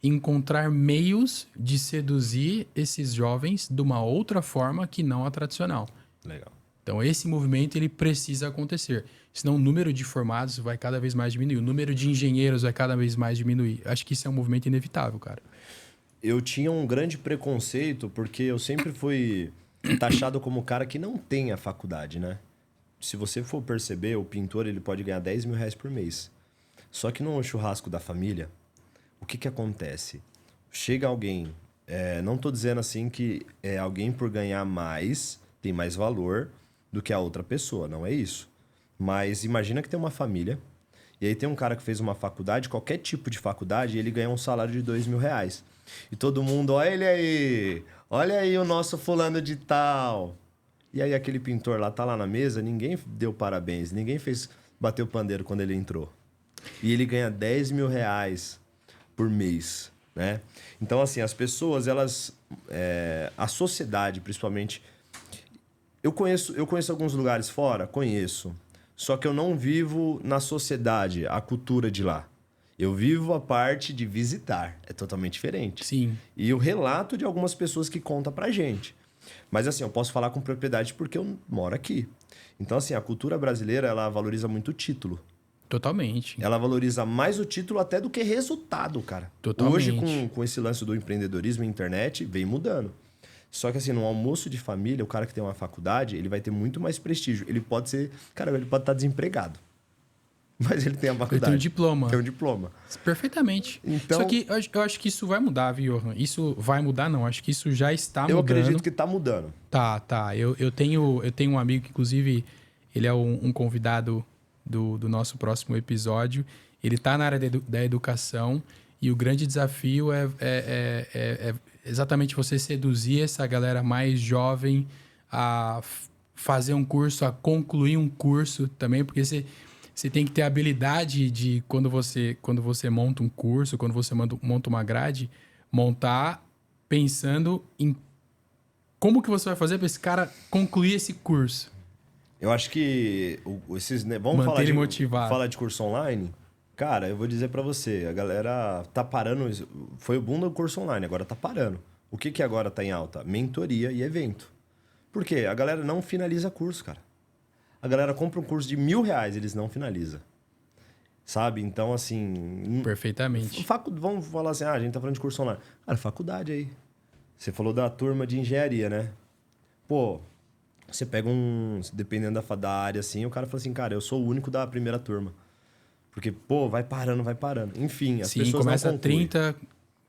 encontrar meios de seduzir esses jovens de uma outra forma que não a tradicional. Legal. Então, esse movimento ele precisa acontecer. Senão, o número de formados vai cada vez mais diminuir. O número de engenheiros vai cada vez mais diminuir. Acho que isso é um movimento inevitável, cara. Eu tinha um grande preconceito porque eu sempre fui taxado como o cara que não tem a faculdade, né? Se você for perceber, o pintor ele pode ganhar 10 mil reais por mês. Só que no churrasco da família, o que acontece? Chega alguém, não estou dizendo assim que alguém por ganhar mais tem mais valor do que a outra pessoa, não é isso. Mas imagina que tem uma família, e aí tem um cara que fez uma faculdade, qualquer tipo de faculdade, e ele ganha um salário de 2 mil reais. E todo mundo, olha aí o nosso fulano de tal. E aí aquele pintor lá tá lá na mesa, ninguém deu parabéns, ninguém bateu o pandeiro quando ele entrou. E ele ganha 10 mil reais por mês, né? Então, assim, as pessoas, elas... a sociedade, principalmente... Eu conheço alguns lugares fora? Conheço. Só que eu não vivo na sociedade, a cultura de lá. Eu vivo a parte de visitar. É totalmente diferente. Sim. E o relato de algumas pessoas que contam pra gente. Mas assim, eu posso falar com propriedade porque eu moro aqui. Então, assim, a cultura brasileira, ela valoriza muito o título. Totalmente. Ela valoriza mais o título até do que resultado, cara. Totalmente. Hoje, com esse lance do empreendedorismo e internet, vem mudando. Só que assim, no almoço de família, o cara que tem uma faculdade, ele vai ter muito mais prestígio. Ele pode ser... Cara, ele pode estar desempregado. Mas ele tem a faculdade. Ele tem um diploma. Tem um diploma. Perfeitamente. Então, só que eu acho que isso vai mudar, viu, Johan? Isso vai mudar, não. Acho que isso já está mudando. Eu acredito que está mudando. Tá. Eu tenho um amigo que, inclusive, ele é um convidado do nosso próximo episódio. Ele está na área da educação e o grande desafio é exatamente você seduzir essa galera mais jovem a fazer um curso, a concluir um curso também, porque você tem que ter a habilidade de, quando você monta um curso, quando você monta uma grade, montar pensando em como que você vai fazer para esse cara concluir esse curso. Eu acho que vamos manter ele motivado. Falar de curso online. Cara, eu vou dizer para você, a galera tá parando, foi o boom do curso online, agora tá parando. O que agora tá em alta? Mentoria e evento. Por quê? A galera não finaliza curso, cara. A galera compra um curso de R$1.000, eles não finalizam. Sabe? Então, assim... Perfeitamente. Vamos falar assim, a gente tá falando de curso online. Cara, faculdade aí. Você falou da turma de engenharia, né? Pô, você pega dependendo da área, assim, o cara fala assim, cara, eu sou o único da primeira turma. Porque, pô, vai parando. Enfim, as pessoas começa não concluem. 30,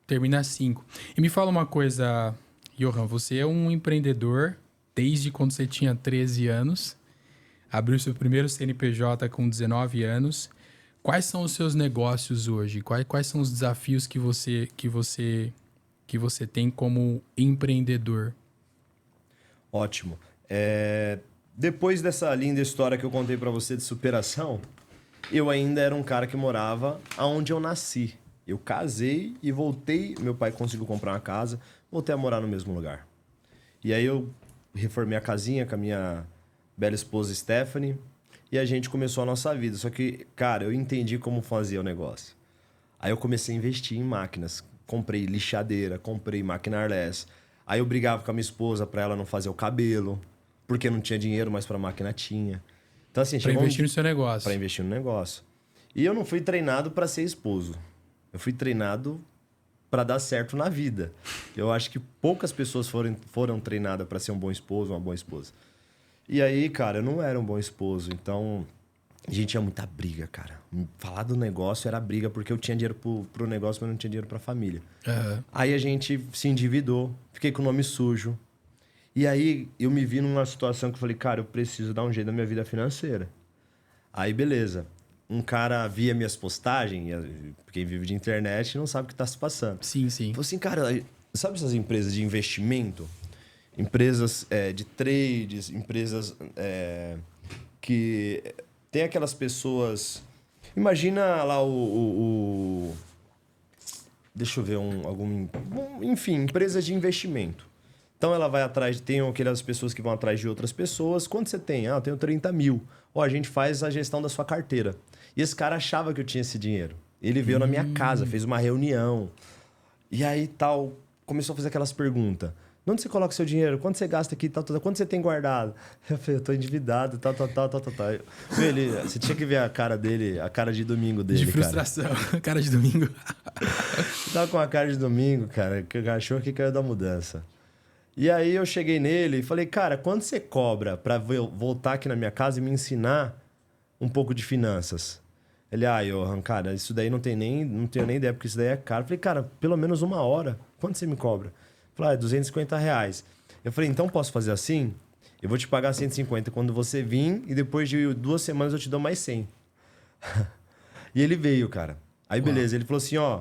termina 5. E me fala uma coisa, Johan, você é um empreendedor desde quando você tinha 13 anos, abriu seu primeiro CNPJ com 19 anos. Quais são os seus negócios hoje? Quais são os desafios que você tem como empreendedor? Ótimo. Depois dessa linda história que eu contei para você de superação, eu ainda era um cara que morava onde eu nasci. Eu casei e voltei, meu pai conseguiu comprar uma casa, voltei a morar no mesmo lugar. E aí eu reformei a casinha com a minha bela esposa Stephanie e a gente começou a nossa vida. Só que, cara, eu entendi como fazia o negócio. Aí eu comecei a investir em máquinas. Comprei lixadeira, comprei máquina airless. Aí eu brigava com a minha esposa pra ela não fazer o cabelo, porque não tinha dinheiro, mas pra máquina tinha. Então, assim, Pra investir no seu negócio. Pra investir no negócio. E eu não fui treinado pra ser esposo. Eu fui treinado pra dar certo na vida. Eu acho que poucas pessoas foram treinadas pra ser um bom esposo, uma boa esposa. E aí, cara, eu não era um bom esposo. Então, a gente tinha muita briga, cara. Falar do negócio era briga, porque eu tinha dinheiro pro negócio, mas não tinha dinheiro pra família. Uhum. Aí a gente se endividou, fiquei com o nome sujo. E aí eu me vi numa situação que eu falei, cara, eu preciso dar um jeito na minha vida financeira. Aí, beleza. Um cara via minhas postagens, quem vive de internet não sabe o que tá se passando. Sim, sim. Falei assim, cara, sabe essas empresas de investimento? Empresas de trades, empresas que tem aquelas pessoas... Imagina lá deixa eu ver enfim, empresas de investimento. Então ela vai atrás, tem aquelas pessoas que vão atrás de outras pessoas. Quanto você tem? Ah, eu tenho 30 mil. Ó, a gente faz a gestão da sua carteira. E esse cara achava que eu tinha esse dinheiro. Ele veio na minha casa, fez uma reunião. E aí tal, começou a fazer aquelas perguntas. Onde você coloca seu dinheiro? Quanto você gasta aqui? Tal. Quanto você tem guardado? Eu falei, eu tô endividado, tal. Você tinha que ver a cara dele, a cara de domingo dele, de frustração. Cara de domingo. Tava com a cara de domingo, cara, que o cachorro que caiu da mudança. E aí eu cheguei nele e falei, cara, quanto você cobra pra voltar aqui na minha casa e me ensinar um pouco de finanças? Ele, Johan, cara, isso daí não tenho nem ideia, porque isso daí é caro. Eu falei, cara, pelo menos 1 hora. Quanto você me cobra? Ele falou, R$250. Eu falei, então posso fazer assim? Eu vou te pagar 150 quando você vir e depois de 2 semanas eu te dou mais 100. E ele veio, cara. Aí beleza, ele falou assim, ó,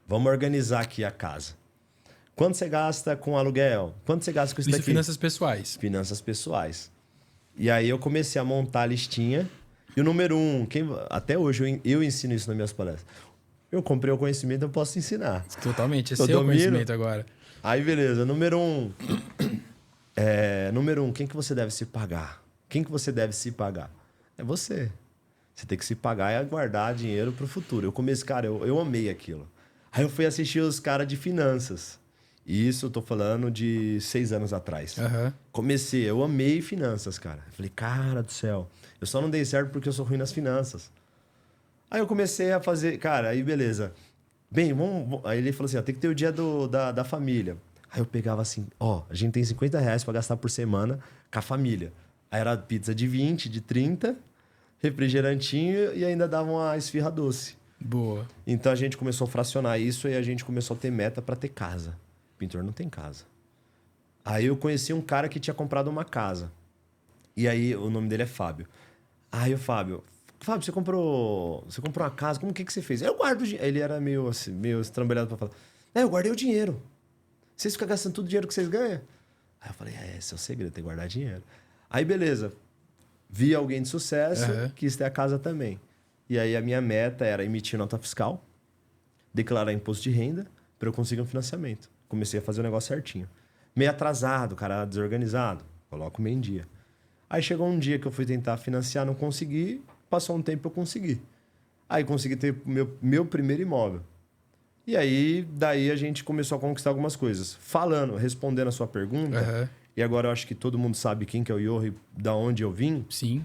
vamos organizar aqui a casa. Quanto você gasta com aluguel? Quanto você gasta com isso daqui? Finanças pessoais. Finanças pessoais. E aí eu comecei a montar a listinha. E o número 1, até hoje eu ensino isso nas minhas palestras. Eu comprei o conhecimento, eu posso ensinar. Totalmente, é seu conhecimento agora. Aí beleza, número 1. Número 1, quem que você deve se pagar? Quem que você deve se pagar? É você. Você tem que se pagar e guardar dinheiro pro futuro. Eu comecei, cara, eu amei aquilo. Aí eu fui assistir os caras de finanças. Isso eu tô falando de 6 anos atrás. Uhum. Comecei, eu amei finanças, cara. Eu falei, cara do céu, eu só não dei certo porque eu sou ruim nas finanças. Aí eu comecei a fazer, cara, aí beleza. Bem, aí ele falou assim, tem que ter o dia da família. Aí eu pegava assim, a gente tem R$50 pra gastar por semana com a família. Aí era pizza de 20, de 30, refrigerantinho e ainda dava uma esfirra doce. Boa. Então a gente começou a fracionar isso e a gente começou a ter meta pra ter casa. Pintor não tem casa. Aí eu conheci um cara que tinha comprado uma casa. E aí o nome dele é Fábio. Aí o Fábio, você comprou uma casa, como que você fez? Eu guardo o dinheiro. Ele era meio estrambelhado pra falar. Eu guardei o dinheiro. Vocês ficam gastando todo o dinheiro que vocês ganham? Aí eu falei, esse é o segredo, tem que guardar dinheiro. Aí beleza. Vi alguém de sucesso, quis ter a casa também. E aí a minha meta era emitir nota fiscal, declarar imposto de renda, para eu conseguir um financiamento. Comecei a fazer o negócio certinho. Meio atrasado, cara desorganizado. Coloco meio em dia. Aí chegou um dia que eu fui tentar financiar, não consegui. Passou um tempo eu consegui. Aí consegui ter meu primeiro imóvel. E aí, daí a gente começou a conquistar algumas coisas. Respondendo a sua pergunta, e agora eu acho que todo mundo sabe quem que é o Johan e da onde eu vim. Sim.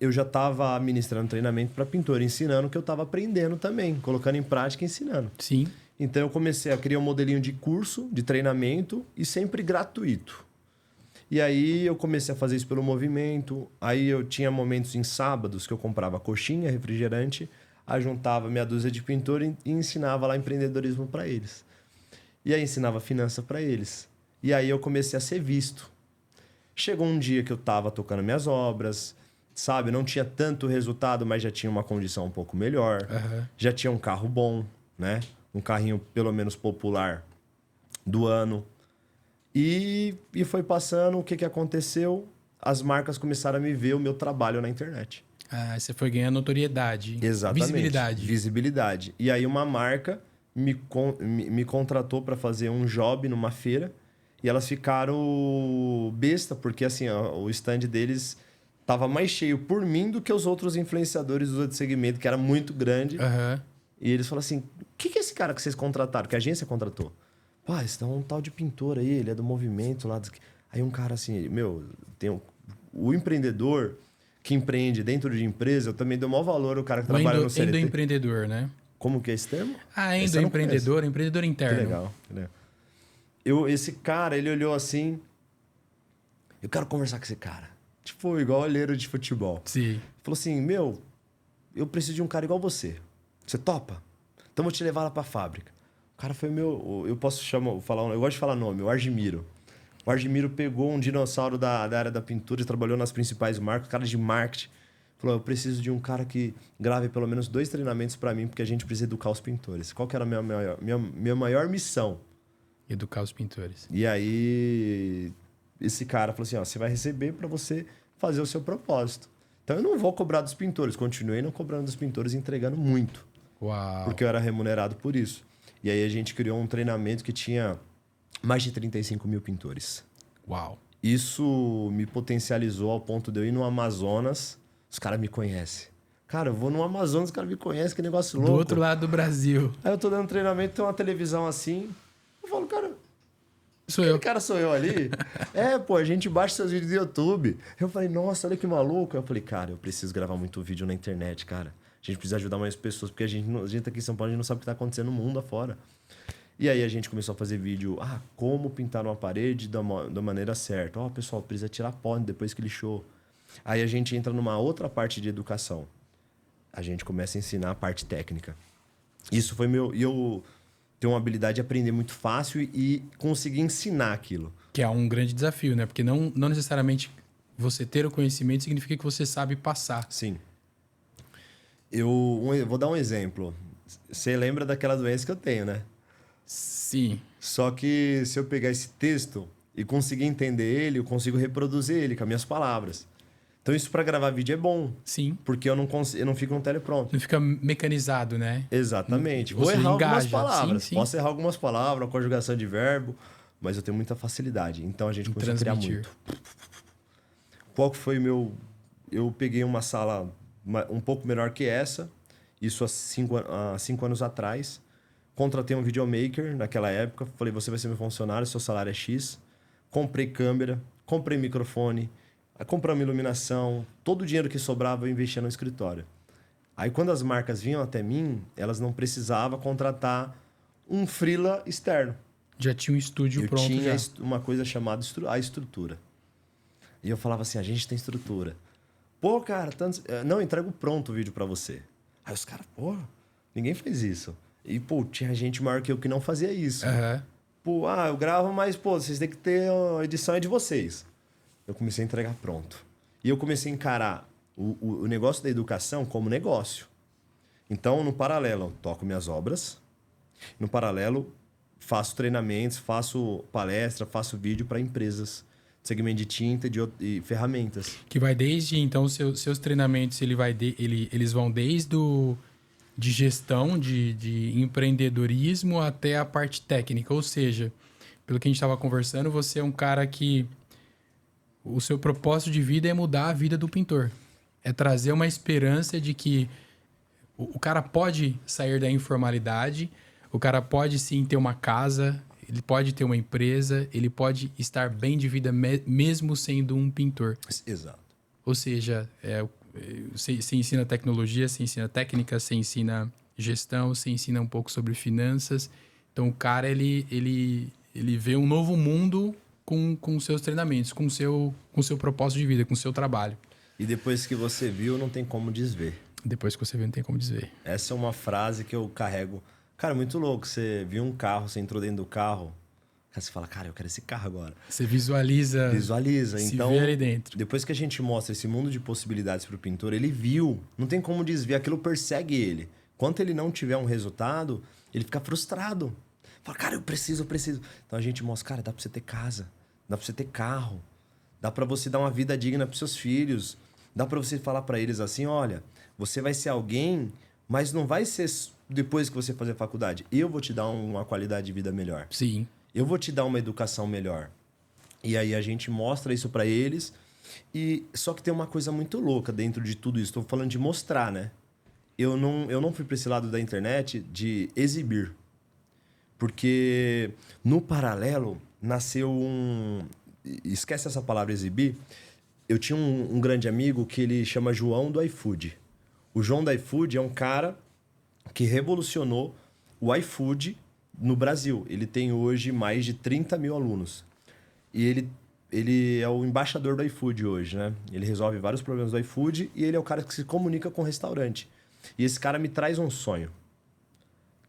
Eu já estava ministrando treinamento para pintor, ensinando o que eu estava aprendendo também, colocando em prática e ensinando. Sim. Então eu comecei a criar um modelinho de curso, de treinamento e sempre gratuito. E aí eu comecei a fazer isso pelo movimento. Aí eu tinha momentos em sábados que eu comprava coxinha, refrigerante, aí juntava meia dúzia de pintor e ensinava lá empreendedorismo para eles. E aí ensinava finança para eles. E aí eu comecei a ser visto. Chegou um dia que eu estava tocando minhas obras, sabe? Não tinha tanto resultado, mas já tinha uma condição um pouco melhor. Já tinha um carro bom, né? Um carrinho pelo menos popular do ano. E foi passando, o que aconteceu? As marcas começaram a me ver o meu trabalho na internet. Ah, você foi ganhando notoriedade. Exatamente. Visibilidade. Visibilidade. E aí uma marca me contratou para fazer um job numa feira e elas ficaram besta, porque assim, ó, o stand deles tava mais cheio por mim do que os outros influenciadores do outro segmento, que era muito grande. Aham. E eles falaram assim, o que é esse cara que vocês contrataram? Que a agência contratou? Pá, esse é um tal de pintor aí, ele é do movimento lá. Aí um cara assim, meu, o empreendedor que empreende dentro de empresa, eu também dou maior valor ao cara que trabalha no CLT. Endoempreendedor, né? Como que é esse termo? Ah, Esse eu não conheço. empreendedor Que interno. legal, que legal. Esse cara, ele olhou assim, eu quero conversar com esse cara. Tipo, igual olheiro de futebol. Sim. Falou assim, meu, eu preciso de um cara igual você. Você topa? Então eu vou te levar lá pra fábrica. O cara foi meu... Eu posso falar... Eu gosto de falar nome. O Argimiro. O Argimiro pegou um dinossauro da área da pintura e trabalhou nas principais marcas. Cara de marketing. Falou, eu preciso de um cara que grave pelo menos 2 treinamentos pra mim, porque a gente precisa educar os pintores. Qual que era a minha maior missão? Educar os pintores. E aí... Esse cara falou assim, ó, você vai receber pra você fazer o seu propósito. Então eu não vou cobrar dos pintores. Continuei não cobrando dos pintores e entregando muito. Uau. Porque eu era remunerado por isso. E aí a gente criou um treinamento que tinha mais de 35 mil pintores. Uau. Isso me potencializou ao ponto de eu ir no Amazonas, os caras me conhecem. Cara, eu vou no Amazonas, os caras me conhecem, que negócio louco. Do outro lado do Brasil. Aí eu tô dando treinamento, tem uma televisão assim. Eu falo, cara, Sou aquele eu. cara sou eu ali? Pô, a gente baixa seus vídeos do YouTube. Eu falei, nossa, olha que maluco. Eu falei, cara, eu preciso gravar muito vídeo na internet, cara. A gente precisa ajudar mais pessoas, porque a gente tá aqui em São Paulo, a gente não sabe o que tá acontecendo no mundo afora. E aí a gente começou a fazer vídeo, como pintar uma parede da maneira certa. Ó, pessoal, precisa tirar pó depois que lixou. Aí a gente entra numa outra parte de educação. A gente começa a ensinar a parte técnica. Isso foi meu... E eu tenho uma habilidade de aprender muito fácil e conseguir ensinar aquilo. Que é um grande desafio, né? Porque não necessariamente você ter o conhecimento significa que você sabe passar. Sim. Eu vou dar um exemplo. Você lembra daquela doença que eu tenho, né? Sim. Só que se eu pegar esse texto e conseguir entender ele, eu consigo reproduzir ele com as minhas palavras. Então isso para gravar vídeo é bom. Sim. Porque eu não fico no telepronto. Não fica mecanizado, né? Exatamente. Vou Você errar algumas engaja. palavras. Sim, sim. Posso errar algumas palavras, conjugação de verbo, mas eu tenho muita facilidade. Então a gente começou a criar muito. Qual que foi meu... Eu peguei uma sala um pouco menor que essa, isso há 5 anos atrás. Contratei um videomaker naquela época. Falei, você vai ser meu funcionário, seu salário é X. Comprei câmera, comprei microfone, comprei uma iluminação. Todo o dinheiro que sobrava eu investia no escritório. Aí quando as marcas vinham até mim, elas não precisavam contratar um freela externo. Já tinha um estúdio pronto. Eu tinha já. uma coisa chamada a estrutura. E eu falava assim, a gente tem estrutura. Pô, cara, não, eu entrego pronto o vídeo pra você. Aí os caras, pô, ninguém fez isso. E, pô, tinha gente maior que eu que não fazia isso. Uhum. Pô, eu gravo, mas, pô, vocês têm que ter a edição é de vocês. Eu comecei a entregar pronto. E eu comecei a encarar o negócio da educação como negócio. Então, no paralelo, eu toco minhas obras. No paralelo, faço treinamentos, faço palestra, faço vídeo para empresas. Segmento de tinta e ferramentas. Que vai desde, então, seus treinamentos, eles vão desde de gestão, de empreendedorismo até a parte técnica. Ou seja, pelo que a gente estava conversando, você é um cara que o seu propósito de vida é mudar a vida do pintor. É trazer uma esperança de que o cara pode sair da informalidade, o cara pode sim ter uma casa, ele pode ter uma empresa, ele pode estar bem de vida mesmo sendo um pintor. Exato. Ou seja, você ensina tecnologia, você ensina técnica, você ensina gestão, você ensina um pouco sobre finanças. Então, o cara, ele vê um novo mundo com seus treinamentos, com seu propósito de vida, com o seu trabalho. E depois que você viu, não tem como desver. Depois que você vê, não tem como desver. Essa é uma frase que eu carrego. Cara, muito louco. Você viu um carro, você entrou dentro do carro, você fala, cara, eu quero esse carro agora. Você visualiza. Se então, vê ali dentro. Depois que a gente mostra esse mundo de possibilidades para o pintor, ele viu. Não tem como desviar, aquilo persegue ele. Enquanto ele não tiver um resultado, ele fica frustrado. Fala, cara, eu preciso. Então a gente mostra, cara, dá para você ter casa, dá para você ter carro, dá para você dar uma vida digna para seus filhos, Dá para você falar para eles assim, olha, você vai ser alguém, mas não vai ser depois que você fazer faculdade. Eu vou te dar uma qualidade de vida melhor. Sim. Eu vou te dar uma educação melhor. E aí a gente mostra isso para eles. E só que tem uma coisa muito louca dentro de tudo isso. Estou falando de mostrar, né? Eu não fui para esse lado da internet de exibir. Porque no paralelo nasceu um... Esquece essa palavra exibir. Eu tinha um grande amigo que ele chama João do iFood. O João do iFood é um cara que revolucionou o iFood no Brasil. Ele tem hoje mais de 30 mil alunos. E ele é o embaixador do iFood hoje, né? Ele resolve vários problemas do iFood e ele é o cara que se comunica com o restaurante. E esse cara me traz um sonho,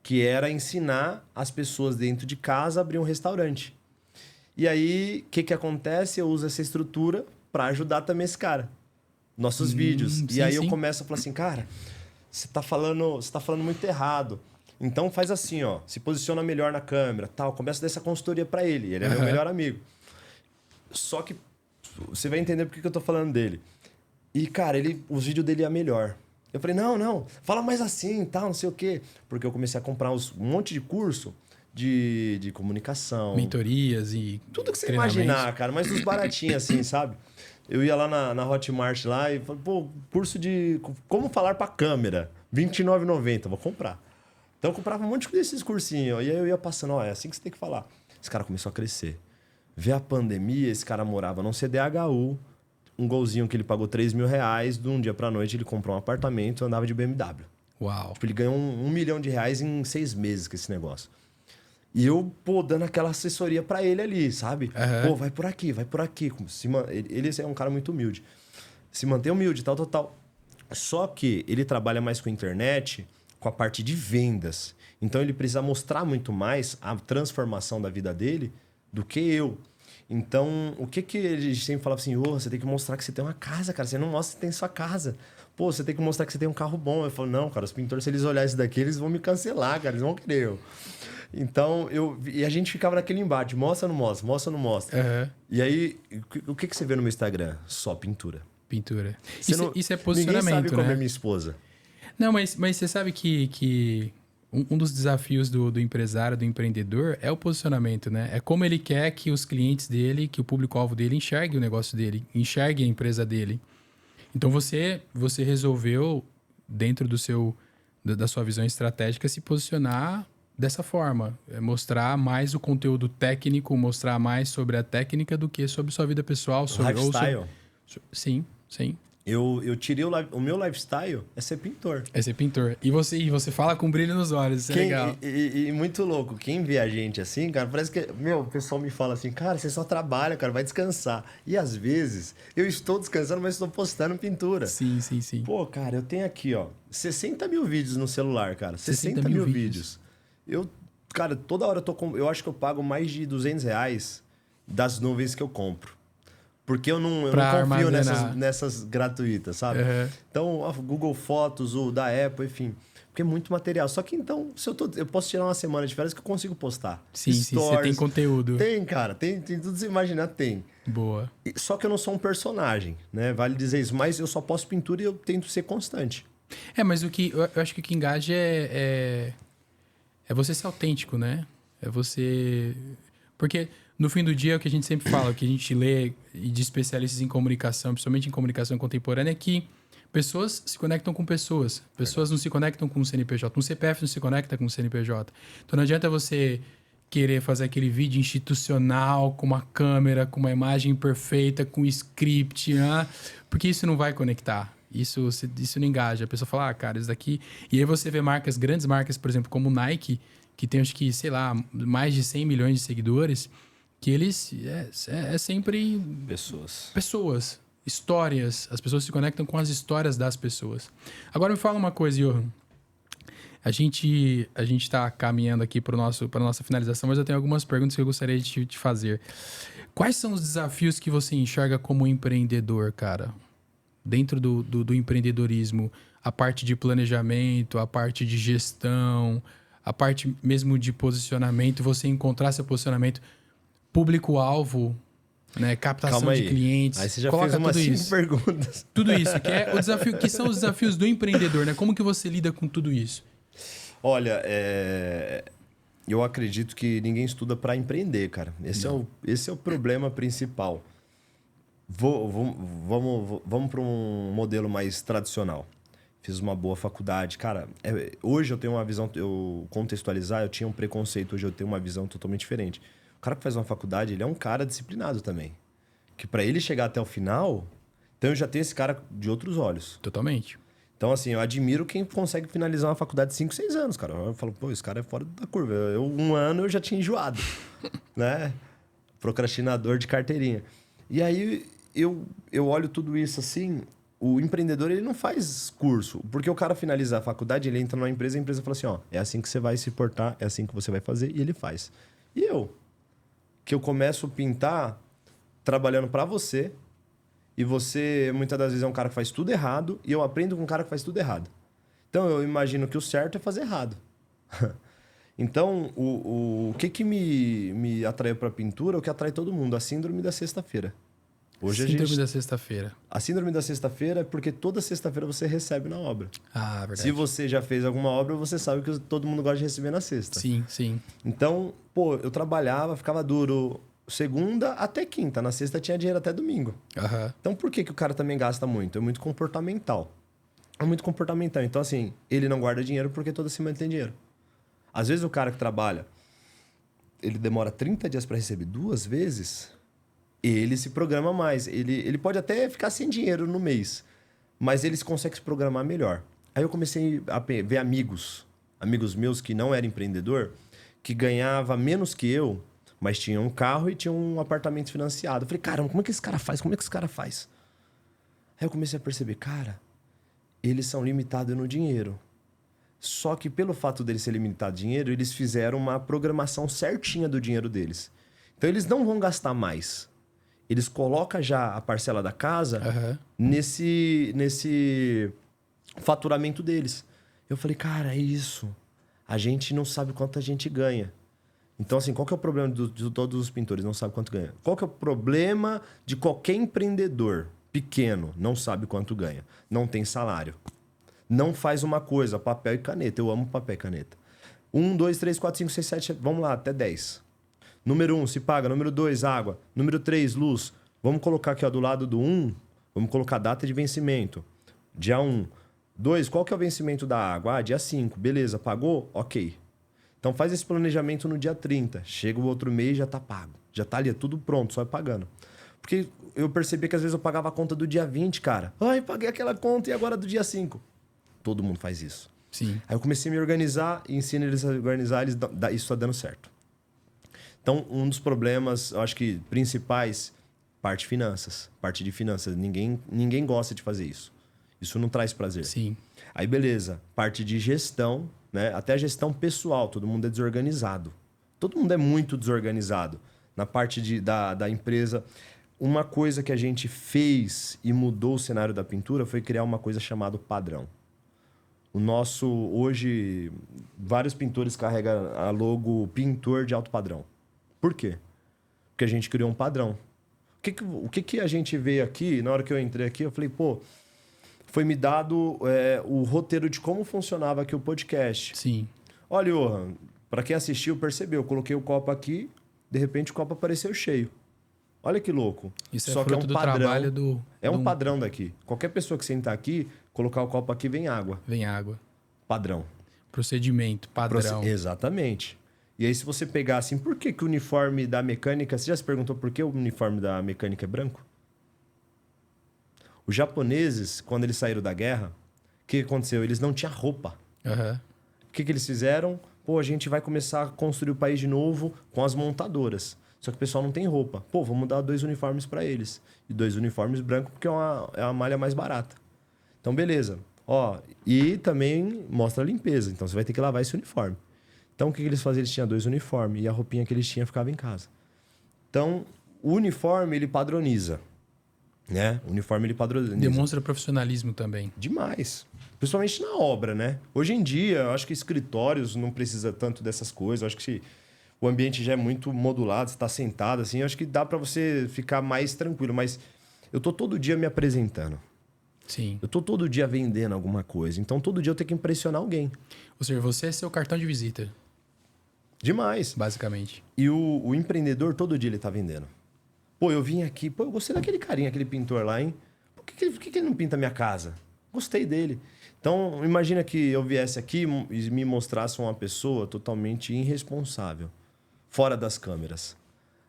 que era ensinar as pessoas dentro de casa a abrir um restaurante. E aí, o que acontece? Eu uso essa estrutura para ajudar também esse cara. Nossos vídeos. Sim, e aí sim. eu começo a falar assim, cara, você tá falando muito errado. Então faz assim, ó, se posiciona melhor na câmera, tal. Começa a dar essa consultoria para ele. Ele é meu melhor amigo. Só que você vai entender por que eu tô falando dele. E, cara, os vídeos dele é melhor. Eu falei, não, fala mais assim, tal, não sei o quê. Porque eu comecei a comprar um monte de curso de comunicação. Mentorias e Tudo que você imaginar, cara, mas dos baratinhos assim, sabe? Eu ia lá na Hotmart lá e falei, pô, curso de como falar pra câmera, R$29,90, vou comprar. Então eu comprava um monte desses cursinhos, e aí eu ia passando, ó, é assim que você tem que falar. Esse cara começou a crescer. Vê a pandemia, esse cara morava num CDHU, um golzinho que ele pagou R$3.000, de um dia pra noite ele comprou um apartamento e andava de BMW. Uau. Tipo, ele ganhou R$1 milhão em 6 meses com esse negócio. E eu, pô, dando aquela assessoria pra ele ali, sabe? Pô, vai por aqui. Ele é um cara muito humilde. Se mantém humilde, tal. Só que ele trabalha mais com a internet, com a parte de vendas. Então ele precisa mostrar muito mais a transformação da vida dele do que eu. Então, o que ele sempre falava assim, você tem que mostrar que você tem uma casa, cara. Você não mostra que tem sua casa. Pô, você tem que mostrar que você tem um carro bom. Eu falo, não, cara, os pintores, se eles olharem isso daqui, eles vão me cancelar, cara. Eles vão querer eu. Então, e a gente ficava naquele embate. Mostra ou não mostra? Mostra ou não mostra? Uhum. E aí, o que você vê no meu Instagram? Só pintura. Pintura. Isso é posicionamento, ninguém sabe como né? é minha esposa. Não, mas você sabe que um dos desafios do empresário, do empreendedor, é o posicionamento, né? É como ele quer que os clientes dele, que o público-alvo dele enxergue o negócio dele, enxergue a empresa dele. Então, você resolveu, dentro da sua visão estratégica, se posicionar dessa forma. Mostrar mais o conteúdo técnico, mostrar mais sobre a técnica do que sobre sua vida pessoal. Lifestyle. Sim. Eu tirei o meu lifestyle é ser pintor. É ser pintor. E você fala com brilho nos olhos, isso é legal. E muito louco. Quem vê a gente assim, cara, parece que... o pessoal me fala assim, cara, você só trabalha, cara, vai descansar. E às vezes, eu estou descansando, mas estou postando pintura. Sim. Pô, cara, eu tenho aqui, ó, 60 mil vídeos no celular, cara. 60 mil vídeos. Cara, toda hora eu acho que eu pago mais de R$200 das nuvens que eu compro. Porque eu não confio nessas gratuitas, sabe? Uhum. Então, o Google Fotos, o da Apple, enfim. Porque é muito material. Só que então, eu posso tirar uma semana de férias que eu consigo postar. Sim, você tem conteúdo. Tem, cara. Tem tudo que você imaginar, tem. Boa. Só que eu não sou um personagem, né? Vale dizer isso. Mas eu só posto pintura e eu tento ser constante. Mas eu acho que o que engaja é você ser autêntico, né? É você... Porque... No fim do dia, é o que a gente sempre fala, o que a gente lê de especialistas em comunicação, principalmente em comunicação contemporânea, é que pessoas se conectam com pessoas. Pessoas não se conectam com o CNPJ. Um CPF não se conecta com o CNPJ. Então não adianta você querer fazer aquele vídeo institucional, com uma câmera, com uma imagem perfeita, com script, porque isso não vai conectar. Isso não engaja. A pessoa fala, cara, isso daqui... E aí você vê grandes marcas, por exemplo, como o Nike, que tem, acho que, sei lá, mais de 100 milhões de seguidores... que eles é sempre... Pessoas. Histórias. As pessoas se conectam com as histórias das pessoas. Agora me fala uma coisa, Johan. A gente está caminhando aqui para a nossa finalização, mas eu tenho algumas perguntas que eu gostaria de te fazer. Quais são os desafios que você enxerga como empreendedor, cara? Dentro do empreendedorismo, a parte de planejamento, a parte de gestão, a parte mesmo de posicionamento, você encontrar seu posicionamento... Público-alvo. né? Captação de clientes. Aí você já coloca fez umas tudo 5 isso. perguntas. Tudo isso, que é o desafio, que são os desafios do empreendedor, né? Como que você lida com tudo isso? Olha, eu acredito que ninguém estuda para empreender, cara. Esse é o problema principal. Vamos para um modelo mais tradicional. Fiz uma boa faculdade. Cara, hoje eu tenho uma visão... Eu contextualizar, eu tinha um preconceito. Hoje eu tenho uma visão totalmente diferente. O cara que faz uma faculdade, ele é um cara disciplinado também. Que para ele chegar até o final... Então eu já tenho esse cara de outros olhos. Totalmente. Então, assim, eu admiro quem consegue finalizar uma faculdade de 5, 6 anos, cara. Eu falo, pô, esse cara é fora da curva. Um ano eu já tinha enjoado, né? Procrastinador de carteirinha. E aí, eu olho tudo isso assim... O empreendedor, ele não faz curso. Porque o cara finaliza a faculdade, ele entra numa empresa e a empresa fala assim, ó... É assim que você vai se portar, é assim que você vai fazer. E ele faz. E eu? Que eu começo a pintar trabalhando para você... E você, muitas das vezes, é um cara que faz tudo errado. E eu aprendo com um cara que faz tudo errado. Então, eu imagino que o certo é fazer errado. Então, o que me atraiu para a pintura? O que atrai todo mundo? A síndrome da sexta-feira. Síndrome da sexta-feira. A síndrome da sexta-feira é porque toda sexta-feira você recebe na obra. Ah, verdade. Se você já fez alguma obra, você sabe que todo mundo gosta de receber na sexta. Sim, sim. Então, pô, eu trabalhava, ficava duro... Segunda até quinta. Na sexta tinha dinheiro até domingo. Uhum. Então, por que o cara também gasta muito? É muito comportamental. É muito comportamental. Então, assim, ele não guarda dinheiro porque toda semana tem dinheiro. Às vezes, o cara que trabalha, ele demora 30 dias para receber 2 vezes, ele se programa mais. Ele pode até ficar sem dinheiro no mês, mas ele consegue se programar melhor. Aí eu comecei a ver amigos meus que não eram empreendedor, que ganhava menos que eu, mas tinha um carro e tinha um apartamento financiado. Eu falei, caramba, como é que esse cara faz? Como é que esse cara faz? Aí eu comecei a perceber, cara, eles são limitados no dinheiro. Só que pelo fato deles ser limitados no dinheiro, eles fizeram uma programação certinha do dinheiro deles. Então eles não vão gastar mais. Eles colocam já a parcela da casa nesse faturamento deles. Eu falei, cara, é isso. A gente não sabe quanto a gente ganha. Então, assim, qual que é o problema de todos os pintores? Não sabe quanto ganha. Qual que é o problema de qualquer empreendedor pequeno? Não sabe quanto ganha. Não tem salário. Não faz uma coisa, papel e caneta. Eu amo papel e caneta. 1, 2, 3, 4, 5, 6, 7, vamos lá, até 10. Número 1, se paga. Número 2, água. Número 3, luz. Vamos colocar aqui ó, do lado do 1, vamos colocar data de vencimento. Dia 1. 2, qual que é o vencimento da água? Ah, dia 5. Beleza, pagou? Ok. Então faz esse planejamento no dia 30. Chega o outro mês, já tá pago. Já tá ali, é tudo pronto, só é pagando. Porque eu percebi que às vezes eu pagava a conta do dia 20, cara. Ai, paguei aquela conta e agora do dia 5. Todo mundo faz isso. Sim. Aí eu comecei a me organizar e ensino eles a organizar, isso tá dando certo. Então, um dos problemas, eu acho que principais, parte de finanças. Ninguém gosta de fazer isso. Isso não traz prazer. Sim. Aí, beleza. Parte de gestão, né? Até a gestão pessoal, todo mundo é desorganizado. Todo mundo é muito desorganizado. Na parte da empresa, uma coisa que a gente fez e mudou o cenário da pintura foi criar uma coisa chamada padrão. Hoje, vários pintores carregam a logo pintor de alto padrão. Por quê? Porque a gente criou um padrão. O que a gente vê aqui, na hora que eu entrei aqui, eu falei, pô, foi me dado o roteiro de como funcionava aqui o podcast. Sim. Olha, Johan, para quem assistiu, percebeu. Eu coloquei o copo aqui, de repente o copo apareceu cheio. Olha que louco. Isso Só é fruto que do trabalho do... É um padrão daqui. Qualquer pessoa que sentar aqui, colocar o copo aqui, vem água. Vem água. Padrão. Procedimento, padrão. Exatamente. E aí, se você pegar assim, por que o uniforme da mecânica... Você já se perguntou por que o uniforme da mecânica é branco? Os japoneses, quando eles saíram da guerra, o que aconteceu? Eles não tinham roupa. Uhum. O que eles fizeram? Pô, a gente vai começar a construir o país de novo com as montadoras. Só que o pessoal não tem roupa. Pô, vamos dar 2 uniformes para eles. E 2 uniformes brancos porque é uma malha mais barata. Então, beleza. Ó, e também mostra a limpeza. Então, você vai ter que lavar esse uniforme. Então, o que eles faziam? Eles tinham 2 uniformes. E a roupinha que eles tinham ficava em casa. Então, o uniforme, ele padroniza. Né? O uniforme, ele padroniza. Demonstra profissionalismo também. Demais. Principalmente na obra, né? Hoje em dia, eu acho que escritórios não precisa tanto dessas coisas. Eu acho que o ambiente já é muito modulado, você está sentado, assim, eu acho que dá para você ficar mais tranquilo. Mas eu tô todo dia me apresentando. Sim. Eu tô todo dia vendendo alguma coisa. Então, todo dia eu tenho que impressionar alguém. Ou seja, você é seu cartão de visita, Demais. basicamente. E o empreendedor, todo dia ele tá vendendo. Pô, eu vim aqui, pô, eu gostei daquele carinha, aquele pintor lá, hein? Por que ele não pinta a minha casa? Gostei dele. Então, imagina que eu viesse aqui e me mostrasse uma pessoa totalmente irresponsável, fora das câmeras.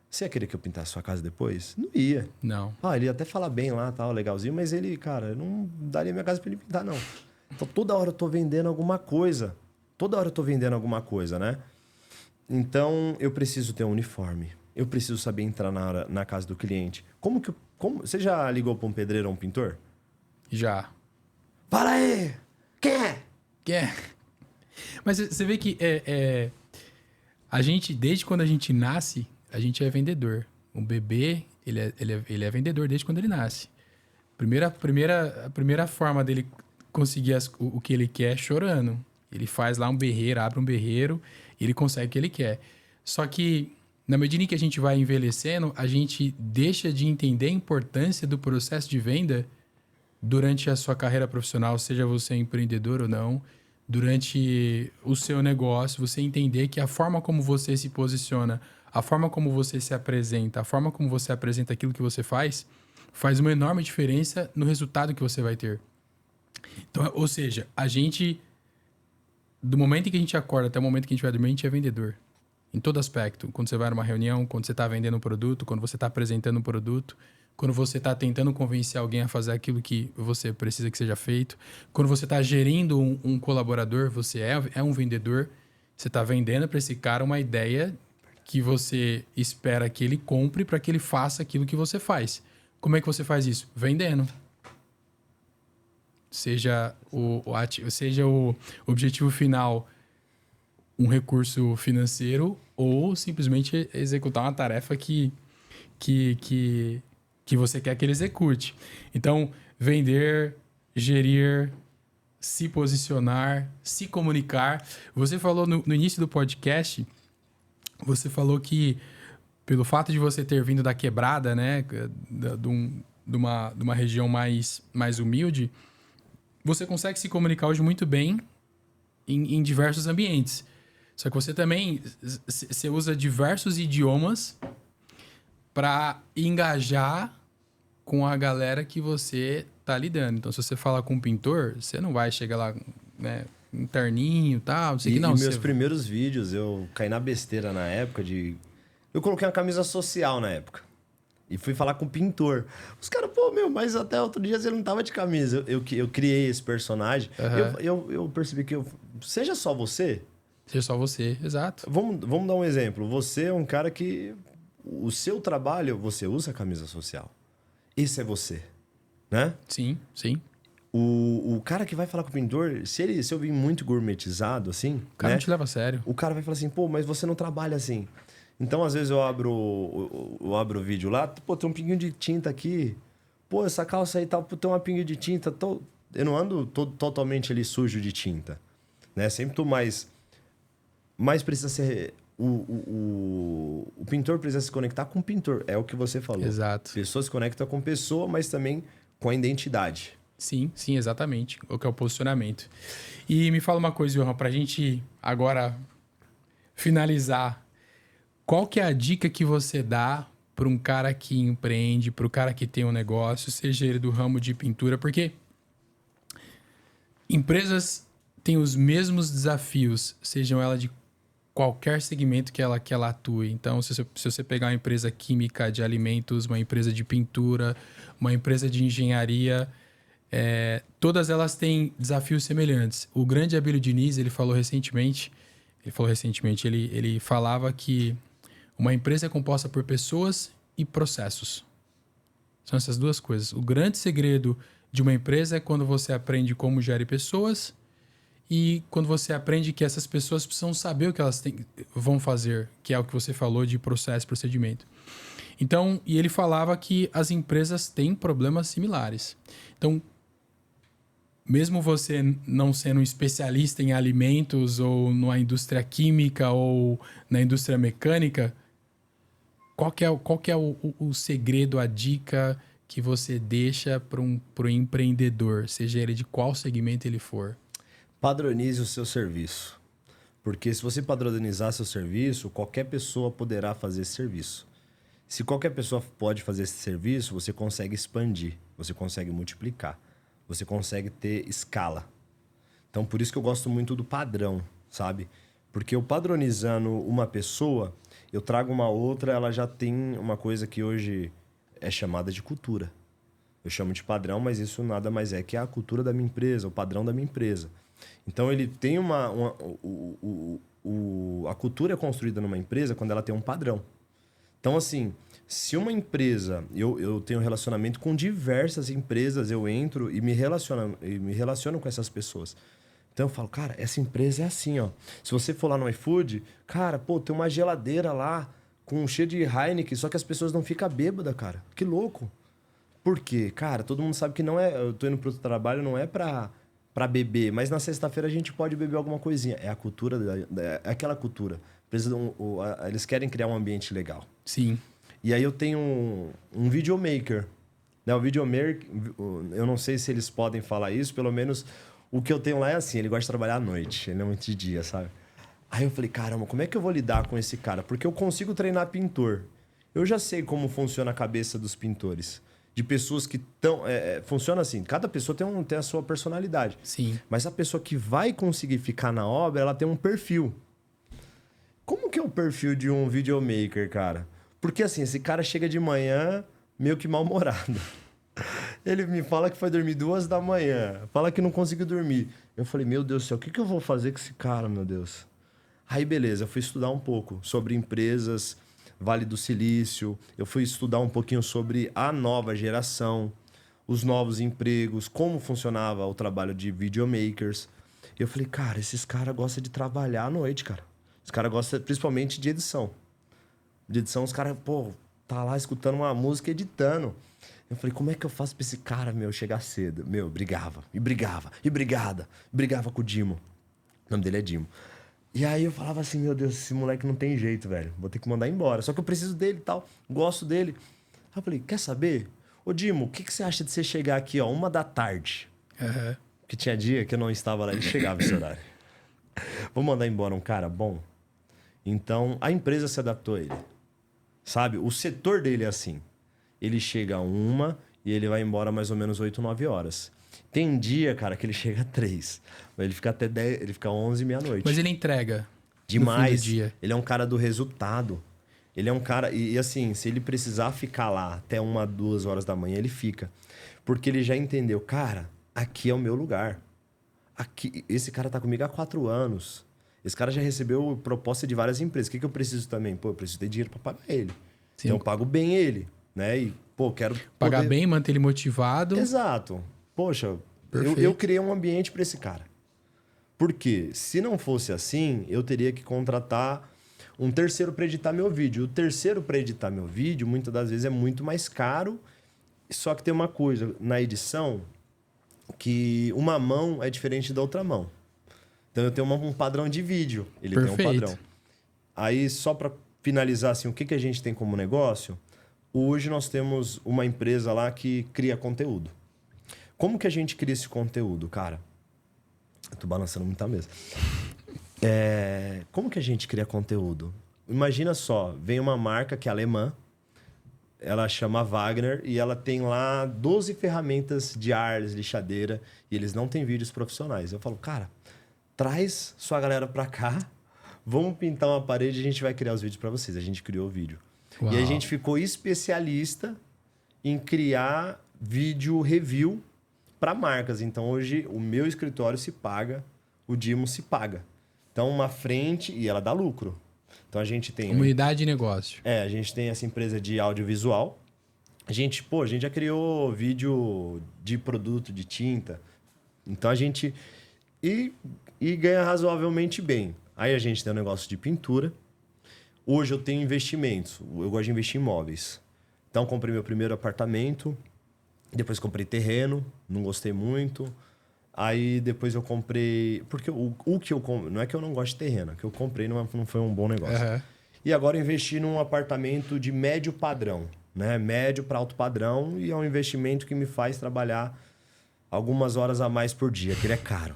Você ia querer que eu pintasse sua casa depois? Não ia. Não. Ele ia até falar bem lá, tal, legalzinho, mas ele, cara, eu não daria minha casa pra ele pintar, não. Então, toda hora eu tô vendendo alguma coisa. Toda hora eu tô vendendo alguma coisa, né? Então, eu preciso ter um uniforme. Eu preciso saber entrar na casa do cliente. Você já ligou para um pedreiro ou um pintor? Já. Fala aí! Quem é? É. Mas você vê que a gente, desde quando a gente nasce, a gente é vendedor. Um bebê, ele é vendedor desde quando ele nasce. A primeira forma dele conseguir o que ele quer é chorando. Ele faz lá um berreiro, abre um berreiro, e ele consegue o que ele quer. Só que, na medida em que a gente vai envelhecendo, a gente deixa de entender a importância do processo de venda durante a sua carreira profissional, seja você empreendedor ou não, durante o seu negócio, você entender que a forma como você se posiciona, a forma como você se apresenta, a forma como você apresenta aquilo que você faz uma enorme diferença no resultado que você vai ter. Então, ou seja, a gente, do momento em que a gente acorda até o momento que a gente vai dormir, a gente é vendedor. Em todo aspecto. Quando você vai numa reunião, quando você está vendendo um produto, quando você está apresentando um produto, quando você está tentando convencer alguém a fazer aquilo que você precisa que seja feito, quando você está gerindo um colaborador, você é um vendedor, você está vendendo para esse cara uma ideia que você espera que ele compre para que ele faça aquilo que você faz. Como é que você faz isso? Vendendo. Seja o objetivo final um recurso financeiro ou simplesmente executar uma tarefa que você quer que ele execute. Então, vender, gerir, se posicionar, se comunicar. Você falou no início do podcast, você falou que pelo fato de você ter vindo da quebrada, né, de uma região mais humilde, você consegue se comunicar hoje muito bem em diversos ambientes. Só que você também você usa diversos idiomas para engajar com a galera que você tá lidando. Então, se você falar com um pintor, você não vai chegar lá, né, um terninho e tal, não sei que não. E meus primeiros vídeos, eu caí na besteira na época eu coloquei uma camisa social na época. E fui falar com o pintor. Os caras, mas até outro dia você não tava de camisa. Eu criei esse personagem. Uhum. Eu percebi que seja só você. Seja só você, exato. Vamos dar um exemplo. Você é um cara que o seu trabalho, você usa a camisa social. Esse é você, né? Sim, sim. O cara que vai falar com o pintor, se eu vir muito gourmetizado, assim... O cara, né, não te leva a sério. O cara vai falar assim, mas você não trabalha assim. Então, às vezes, eu abro o vídeo lá, tem um pinguinho de tinta aqui. Essa calça aí tem uma pinguinha de tinta. Eu não ando totalmente ali sujo de tinta, né? Sempre tô mais precisa ser... O pintor precisa se conectar com o pintor. É o que você falou. Exato. Pessoa se conecta com pessoa, mas também com a identidade. Sim, exatamente. O que é o posicionamento. E me fala uma coisa, Johan, pra gente agora finalizar. Qual que é a dica que você dá para um cara que empreende, para o cara que tem um negócio, seja ele do ramo de pintura? Porque empresas têm os mesmos desafios, sejam elas de qualquer segmento que ela atue. Então, se você pegar uma empresa química de alimentos, uma empresa de pintura, uma empresa de engenharia, todas elas têm desafios semelhantes. O grande Abílio Diniz, ele falava que uma empresa é composta por pessoas e processos. São essas duas coisas. O grande segredo de uma empresa é quando você aprende como gere pessoas e quando você aprende que essas pessoas precisam saber o que elas vão fazer, que é o que você falou de processo, procedimento. Então, e ele falava que as empresas têm problemas similares. Então, mesmo você não sendo um especialista em alimentos ou na indústria química ou na indústria mecânica, qual que é o segredo, a dica que você deixa para pro empreendedor, seja ele de qual segmento ele for? Padronize o seu serviço. Porque se você padronizar seu serviço, qualquer pessoa poderá fazer esse serviço. Se qualquer pessoa pode fazer esse serviço, você consegue expandir, você consegue multiplicar, você consegue ter escala. Então, por isso que eu gosto muito do padrão, sabe? Porque eu padronizando uma pessoa, eu trago uma outra, ela já tem uma coisa que hoje é chamada de cultura. Eu chamo de padrão, mas isso nada mais é que a cultura da minha empresa, o padrão da minha empresa. Então, ele tem a cultura é construída numa empresa quando ela tem um padrão. Então, assim, se uma empresa... Eu tenho relacionamento com diversas empresas, eu entro e me relaciono com essas pessoas. Então, eu falo, cara, essa empresa é assim, ó. Se você for lá no iFood, cara, pô, tem uma geladeira lá com cheio de Heineken, só que as pessoas não ficam bêbadas, cara. Que louco. Por quê? Cara, todo mundo sabe que não é... Eu tô indo pro trabalho, não é pra beber, mas na sexta-feira a gente pode beber alguma coisinha. É a cultura, é aquela cultura. Eles querem criar um ambiente legal. Sim. E aí eu tenho um videomaker. Né? O videomaker, eu não sei se eles podem falar isso, pelo menos o que eu tenho lá é assim, ele gosta de trabalhar à noite, ele não é muito de dia, sabe? Aí eu falei, caramba, como é que eu vou lidar com esse cara? Porque eu consigo treinar pintor. Eu já sei como funciona a cabeça dos pintores. De pessoas que estão... funciona assim, cada pessoa tem a sua personalidade. Sim. Mas a pessoa que vai conseguir ficar na obra, ela tem um perfil. Como que é o perfil de um videomaker, cara? Porque assim, esse cara chega de manhã meio que mal-humorado. Ele me fala que foi dormir 2 da manhã. Fala que não conseguiu dormir. Eu falei, meu Deus do céu, o que eu vou fazer com esse cara, meu Deus? Aí, beleza, eu fui estudar um pouco sobre empresas, Vale do Silício. Eu fui estudar um pouquinho sobre a nova geração, os novos empregos, como funcionava o trabalho de videomakers. E eu falei, cara, esses caras gostam de trabalhar à noite, cara. Os caras gostam principalmente de edição. De edição, os caras, pô, tá lá escutando uma música editando. Eu falei, como é que eu faço pra esse cara, meu, chegar cedo? Meu, brigava, brigava com o Dimo. O nome dele é Dimo. E aí eu falava assim, meu Deus, esse moleque não tem jeito, velho. Vou ter que mandar embora. Só que eu preciso dele e tal, gosto dele. Aí eu falei, quer saber? Ô, Dimo, o que você acha de você chegar aqui, ó, 1 da tarde? Uhum. Porque tinha dia que eu não estava lá, ele chegava esse horário. Vou mandar embora um cara bom? Então, a empresa se adaptou a ele. Sabe? O setor dele é assim. Ele chega a 1 e ele vai embora mais ou menos 8, 9 horas. Tem dia, cara, que ele chega a 3. Ele fica até 10, ele fica 11, meia-noite. Mas ele entrega Demais. no fim do dia. Ele é um cara do resultado. Ele é um cara... E assim, se ele precisar ficar lá até 1, 2 horas da manhã, ele fica. Porque ele já entendeu, cara, aqui é o meu lugar. Aqui, esse cara tá comigo há 4 anos. Esse cara já recebeu proposta de várias empresas. O que eu preciso também? Pô, eu preciso ter dinheiro para pagar ele. Sim. Então eu pago bem ele, né? E, pô, quero pagar poder... bem, manter ele motivado. Exato. Poxa, eu criei um ambiente para esse cara. Porque se não fosse assim, eu teria que contratar um terceiro para editar meu vídeo. O terceiro para editar meu vídeo, muitas das vezes, é muito mais caro. Só que tem uma coisa, na edição, que uma mão é diferente da outra mão. Então eu tenho um padrão de vídeo, ele Perfeito. tem um padrão. Aí, só para finalizar, assim, o que a gente tem como negócio? Hoje nós temos uma empresa lá que cria conteúdo. Como que a gente cria esse conteúdo, cara? Eu tô balançando muito a mesa. Como que a gente cria conteúdo? Imagina só, vem uma marca que é alemã, ela chama Wagner e ela tem lá 12 ferramentas de ar, lixadeira, e eles não têm vídeos profissionais. Eu falo, cara, traz sua galera pra cá, vamos pintar uma parede e a gente vai criar os vídeos pra vocês. A gente criou o vídeo. Uau. E a gente ficou especialista em criar vídeo review para marcas. Então, hoje, o meu escritório se paga, o Dimo se paga. Então, uma frente... E ela dá lucro. Então, a gente tem... Comunidade de negócio. a gente tem essa empresa de audiovisual. A gente já criou vídeo de produto, de tinta. Então, a gente... E ganha razoavelmente bem. Aí, a gente tem um negócio de pintura. Hoje, eu tenho investimentos. Eu gosto de investir em imóveis. Então, comprei meu primeiro apartamento. Depois comprei terreno, não gostei muito. Aí depois eu comprei... Porque o que eu comprei... Não é que eu não gosto de terreno. O que eu comprei não foi um bom negócio. Aham. E agora eu investi num apartamento de médio padrão, né? Médio para alto padrão. E é um investimento que me faz trabalhar algumas horas a mais por dia, que ele é caro.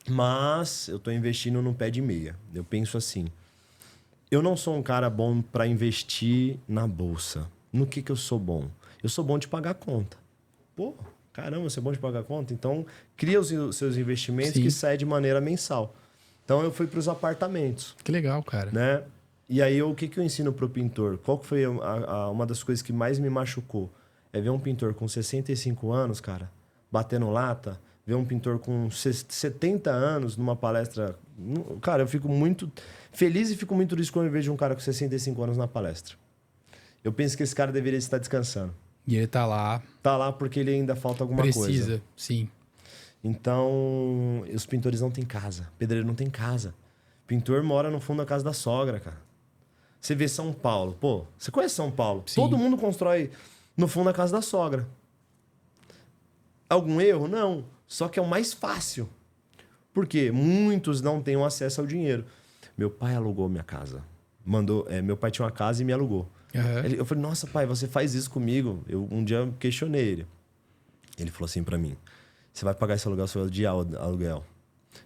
Mas eu estou investindo num pé de meia. Eu penso assim... Eu não sou um cara bom para investir na bolsa. No que eu sou bom? Eu sou bom de pagar conta. Pô, caramba, você é bom de pagar conta? Então, cria os seus investimentos Sim. que saem de maneira mensal. Então, eu fui para os apartamentos, Que legal, cara. né? E aí, o que eu ensino pro pintor? Qual que foi uma das coisas que mais me machucou? É ver um pintor com 65 anos, cara, batendo lata. Ver um pintor com 70 anos numa palestra... Cara, eu fico muito feliz e fico muito triste quando eu vejo um cara com 65 anos na palestra. Eu penso que esse cara deveria estar descansando. E ele tá lá. Tá lá porque ele ainda falta alguma coisa. Precisa, sim. Então, os pintores não têm casa. Pedreiro não tem casa. Pintor mora no fundo da casa da sogra, cara. Você vê São Paulo. Pô, você conhece São Paulo? Sim. Todo mundo constrói no fundo da casa da sogra. Algum erro? Não. Só que é o mais fácil. Por quê? Muitos não têm acesso ao dinheiro. Meu pai alugou minha casa. Meu pai tinha uma casa e me alugou. Aham. Eu falei, nossa, pai, você faz isso comigo? Um dia eu questionei ele. Ele falou assim pra mim, você vai pagar esse aluguel, seu de aluguel.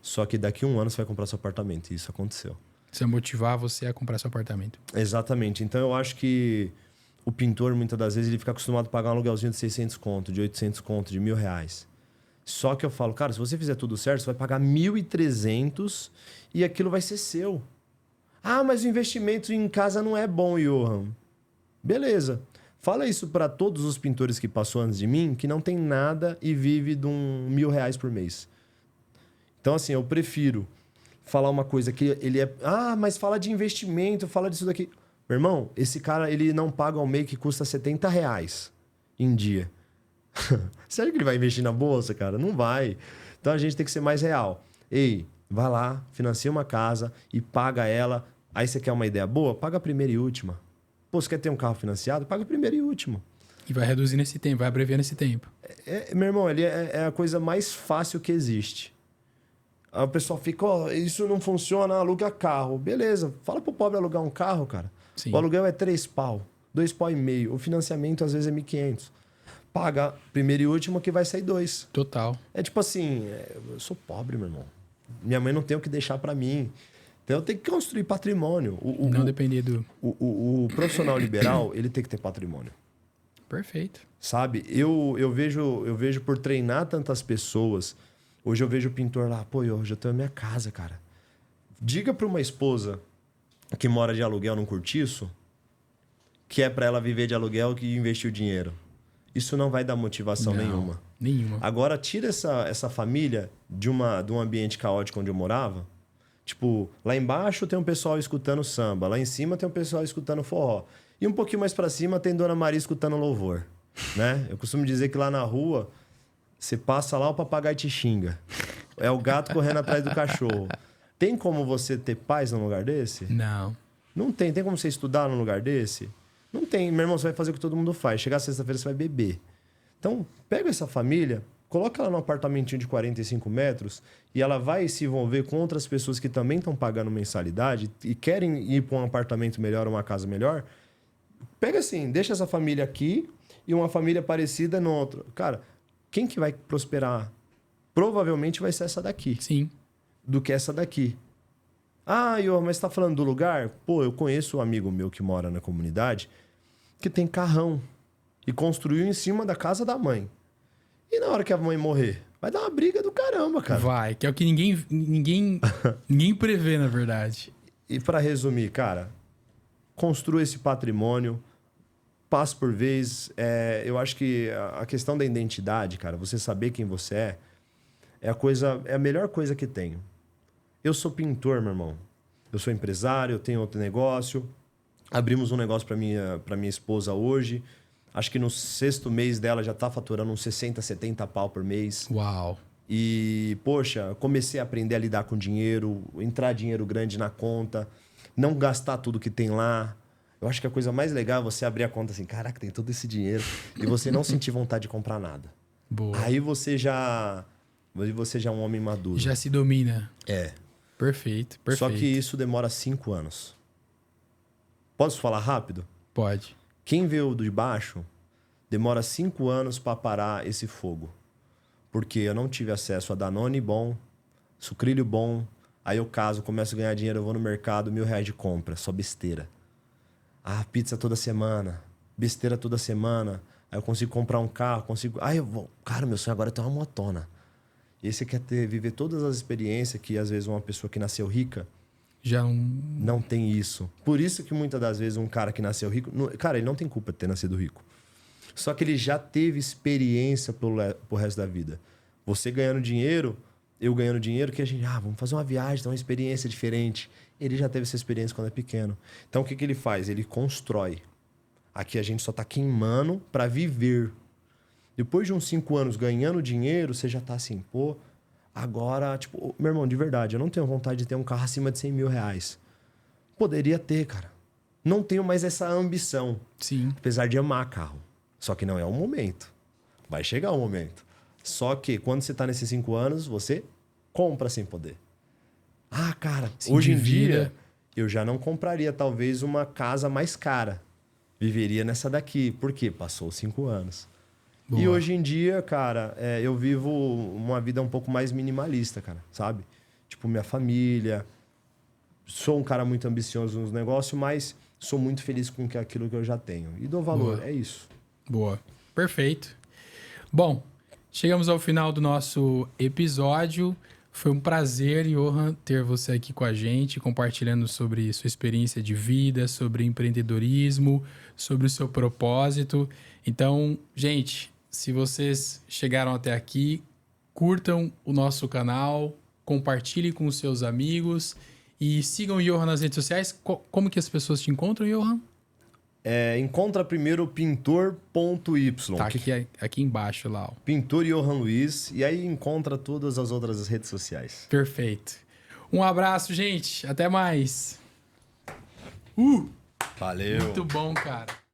Só que daqui a 1 ano você vai comprar seu apartamento. E isso aconteceu. Você motivar você a comprar seu apartamento. Exatamente. Então eu acho que o pintor, muitas das vezes, ele fica acostumado a pagar um aluguelzinho de 600 conto, de 800 conto, de R$1.000. Só que eu falo, cara, se você fizer tudo certo, você vai pagar 1.300 e aquilo vai ser seu. Ah, mas o investimento em casa não é bom, Johan. Beleza. Fala isso para todos os pintores que passou antes de mim, que não tem nada e vive de R$1.000 por mês. Então, assim, eu prefiro falar uma coisa que ele é... Ah, mas fala de investimento, fala disso daqui. Meu irmão, esse cara, ele não paga um MEI que custa R$70 em dia. Você acha que ele vai investir na bolsa, cara? Não vai. Então a gente tem que ser mais real. Ei, vai lá, financia uma casa e paga ela. Aí você quer uma ideia boa? Paga a primeira e última. Pô, você quer ter um carro financiado? Paga a primeira e última. E vai reduzindo esse tempo, vai abreviando esse tempo. Meu irmão, ele é a coisa mais fácil que existe. Aí o pessoal fica, ó, isso não funciona, aluga carro. Beleza, fala pro pobre alugar um carro, cara. Sim. O aluguel é 3 pau, 2 pau e meio. O financiamento às vezes é 1.500. Paga primeiro e último que vai sair 2. Total. É tipo assim, eu sou pobre, meu irmão. Minha mãe não tem o que deixar para mim. Então eu tenho que construir patrimônio. Não depender do... O profissional liberal, ele tem que ter patrimônio. Perfeito. Sabe? Eu vejo por treinar tantas pessoas. Hoje eu vejo o pintor lá, pô, eu já tenho a minha casa, cara. Diga para uma esposa que mora de aluguel num cortiço que é para ela viver de aluguel que investir o dinheiro. Isso não vai dar motivação nenhuma. Nenhuma. Agora, tira essa família de um ambiente caótico onde eu morava. Tipo, lá embaixo tem um pessoal escutando samba. Lá em cima tem um pessoal escutando forró. E um pouquinho mais para cima tem Dona Maria escutando louvor. Né? Eu costumo dizer que lá na rua, você passa lá, o papagaio te xinga. É o gato correndo atrás do cachorro. Tem como você ter paz num lugar desse? Não. Não tem. Tem como você estudar num lugar desse? Não tem. Meu irmão, você vai fazer o que todo mundo faz. Chegar sexta-feira, você vai beber. Então, pega essa família, coloca ela num apartamentinho de 45 metros e ela vai se envolver com outras pessoas que também estão pagando mensalidade e querem ir para um apartamento melhor, uma casa melhor. Pega assim, deixa essa família aqui e uma família parecida no outro. Cara, quem que vai prosperar? Provavelmente vai ser essa daqui. Sim. Do que essa daqui. Ah, mas você tá falando do lugar? Pô, eu conheço um amigo meu que mora na comunidade que tem carrão e construiu em cima da casa da mãe. E na hora que a mãe morrer? Vai dar uma briga do caramba, cara. Vai, que é o que ninguém prevê, na verdade. E para resumir, cara, construa esse patrimônio, passo por vez. Eu acho que a questão da identidade, cara, você saber quem você é a melhor coisa que tem. Eu sou pintor, meu irmão. Eu sou empresário, eu tenho outro negócio. Abrimos um negócio para minha esposa hoje. Acho que no 6º mês dela já tá faturando uns 60, 70 pau por mês. Uau. E, poxa, comecei a aprender a lidar com dinheiro, entrar dinheiro grande na conta, não gastar tudo que tem lá. Eu acho que a coisa mais legal é você abrir a conta assim, caraca, tem todo esse dinheiro, e você não sentir vontade de comprar nada. Boa. Aí você já Mas você já é um homem maduro. Já se domina. É. Perfeito, perfeito. Só que isso demora 5 anos. Posso falar rápido? Pode. Quem veio de baixo demora 5 anos para parar esse fogo. Porque eu não tive acesso a Danone bom, sucrilho bom. Aí eu caso, começo a ganhar dinheiro, eu vou no mercado, R$1.000 de compra, só besteira. Ah, pizza toda semana, besteira toda semana. Aí eu consigo comprar um carro, consigo... eu vou... Cara, meu sonho agora é ter uma motona. E aí você quer viver todas as experiências que, às vezes, uma pessoa que nasceu rica já não tem isso. Por isso que, muitas das vezes, um cara que nasceu rico... Cara, ele não tem culpa de ter nascido rico. Só que ele já teve experiência pro resto da vida. Você ganhando dinheiro, eu ganhando dinheiro, que a gente... vamos fazer uma viagem, ter uma experiência diferente. Ele já teve essa experiência quando é pequeno. Então, o que ele faz? Ele constrói. Aqui a gente só tá queimando para viver. Depois de uns 5 anos ganhando dinheiro, você já tá assim, pô, agora, tipo, meu irmão, de verdade, eu não tenho vontade de ter um carro acima de R$100.000. Poderia ter, cara. Não tenho mais essa ambição. Sim. Apesar de amar carro. Só que não é o momento. Vai chegar o momento. Só que quando você tá nesses 5 anos, você compra sem poder. Cara, hoje em dia, eu já não compraria talvez uma casa mais cara. Viveria nessa daqui. Por quê? Passou 5 anos. Boa. E hoje em dia, cara, eu vivo uma vida um pouco mais minimalista, cara, sabe? Tipo, minha família. Sou um cara muito ambicioso nos negócios, mas sou muito feliz com aquilo que eu já tenho. E dou valor, é isso. Boa. Perfeito. Bom, chegamos ao final do nosso episódio. Foi um prazer, Johan, ter você aqui com a gente, compartilhando sobre sua experiência de vida, sobre empreendedorismo, sobre o seu propósito. Então, gente, se vocês chegaram até aqui, curtam o nosso canal, compartilhem com os seus amigos e sigam o Johan nas redes sociais. Como que as pessoas te encontram, Johan? Encontra primeiro pintor.y. Tá aqui embaixo lá. Ó. Pintor Johan Luiz. E aí encontra todas as outras redes sociais. Perfeito. Um abraço, gente. Até mais. Valeu. Muito bom, cara.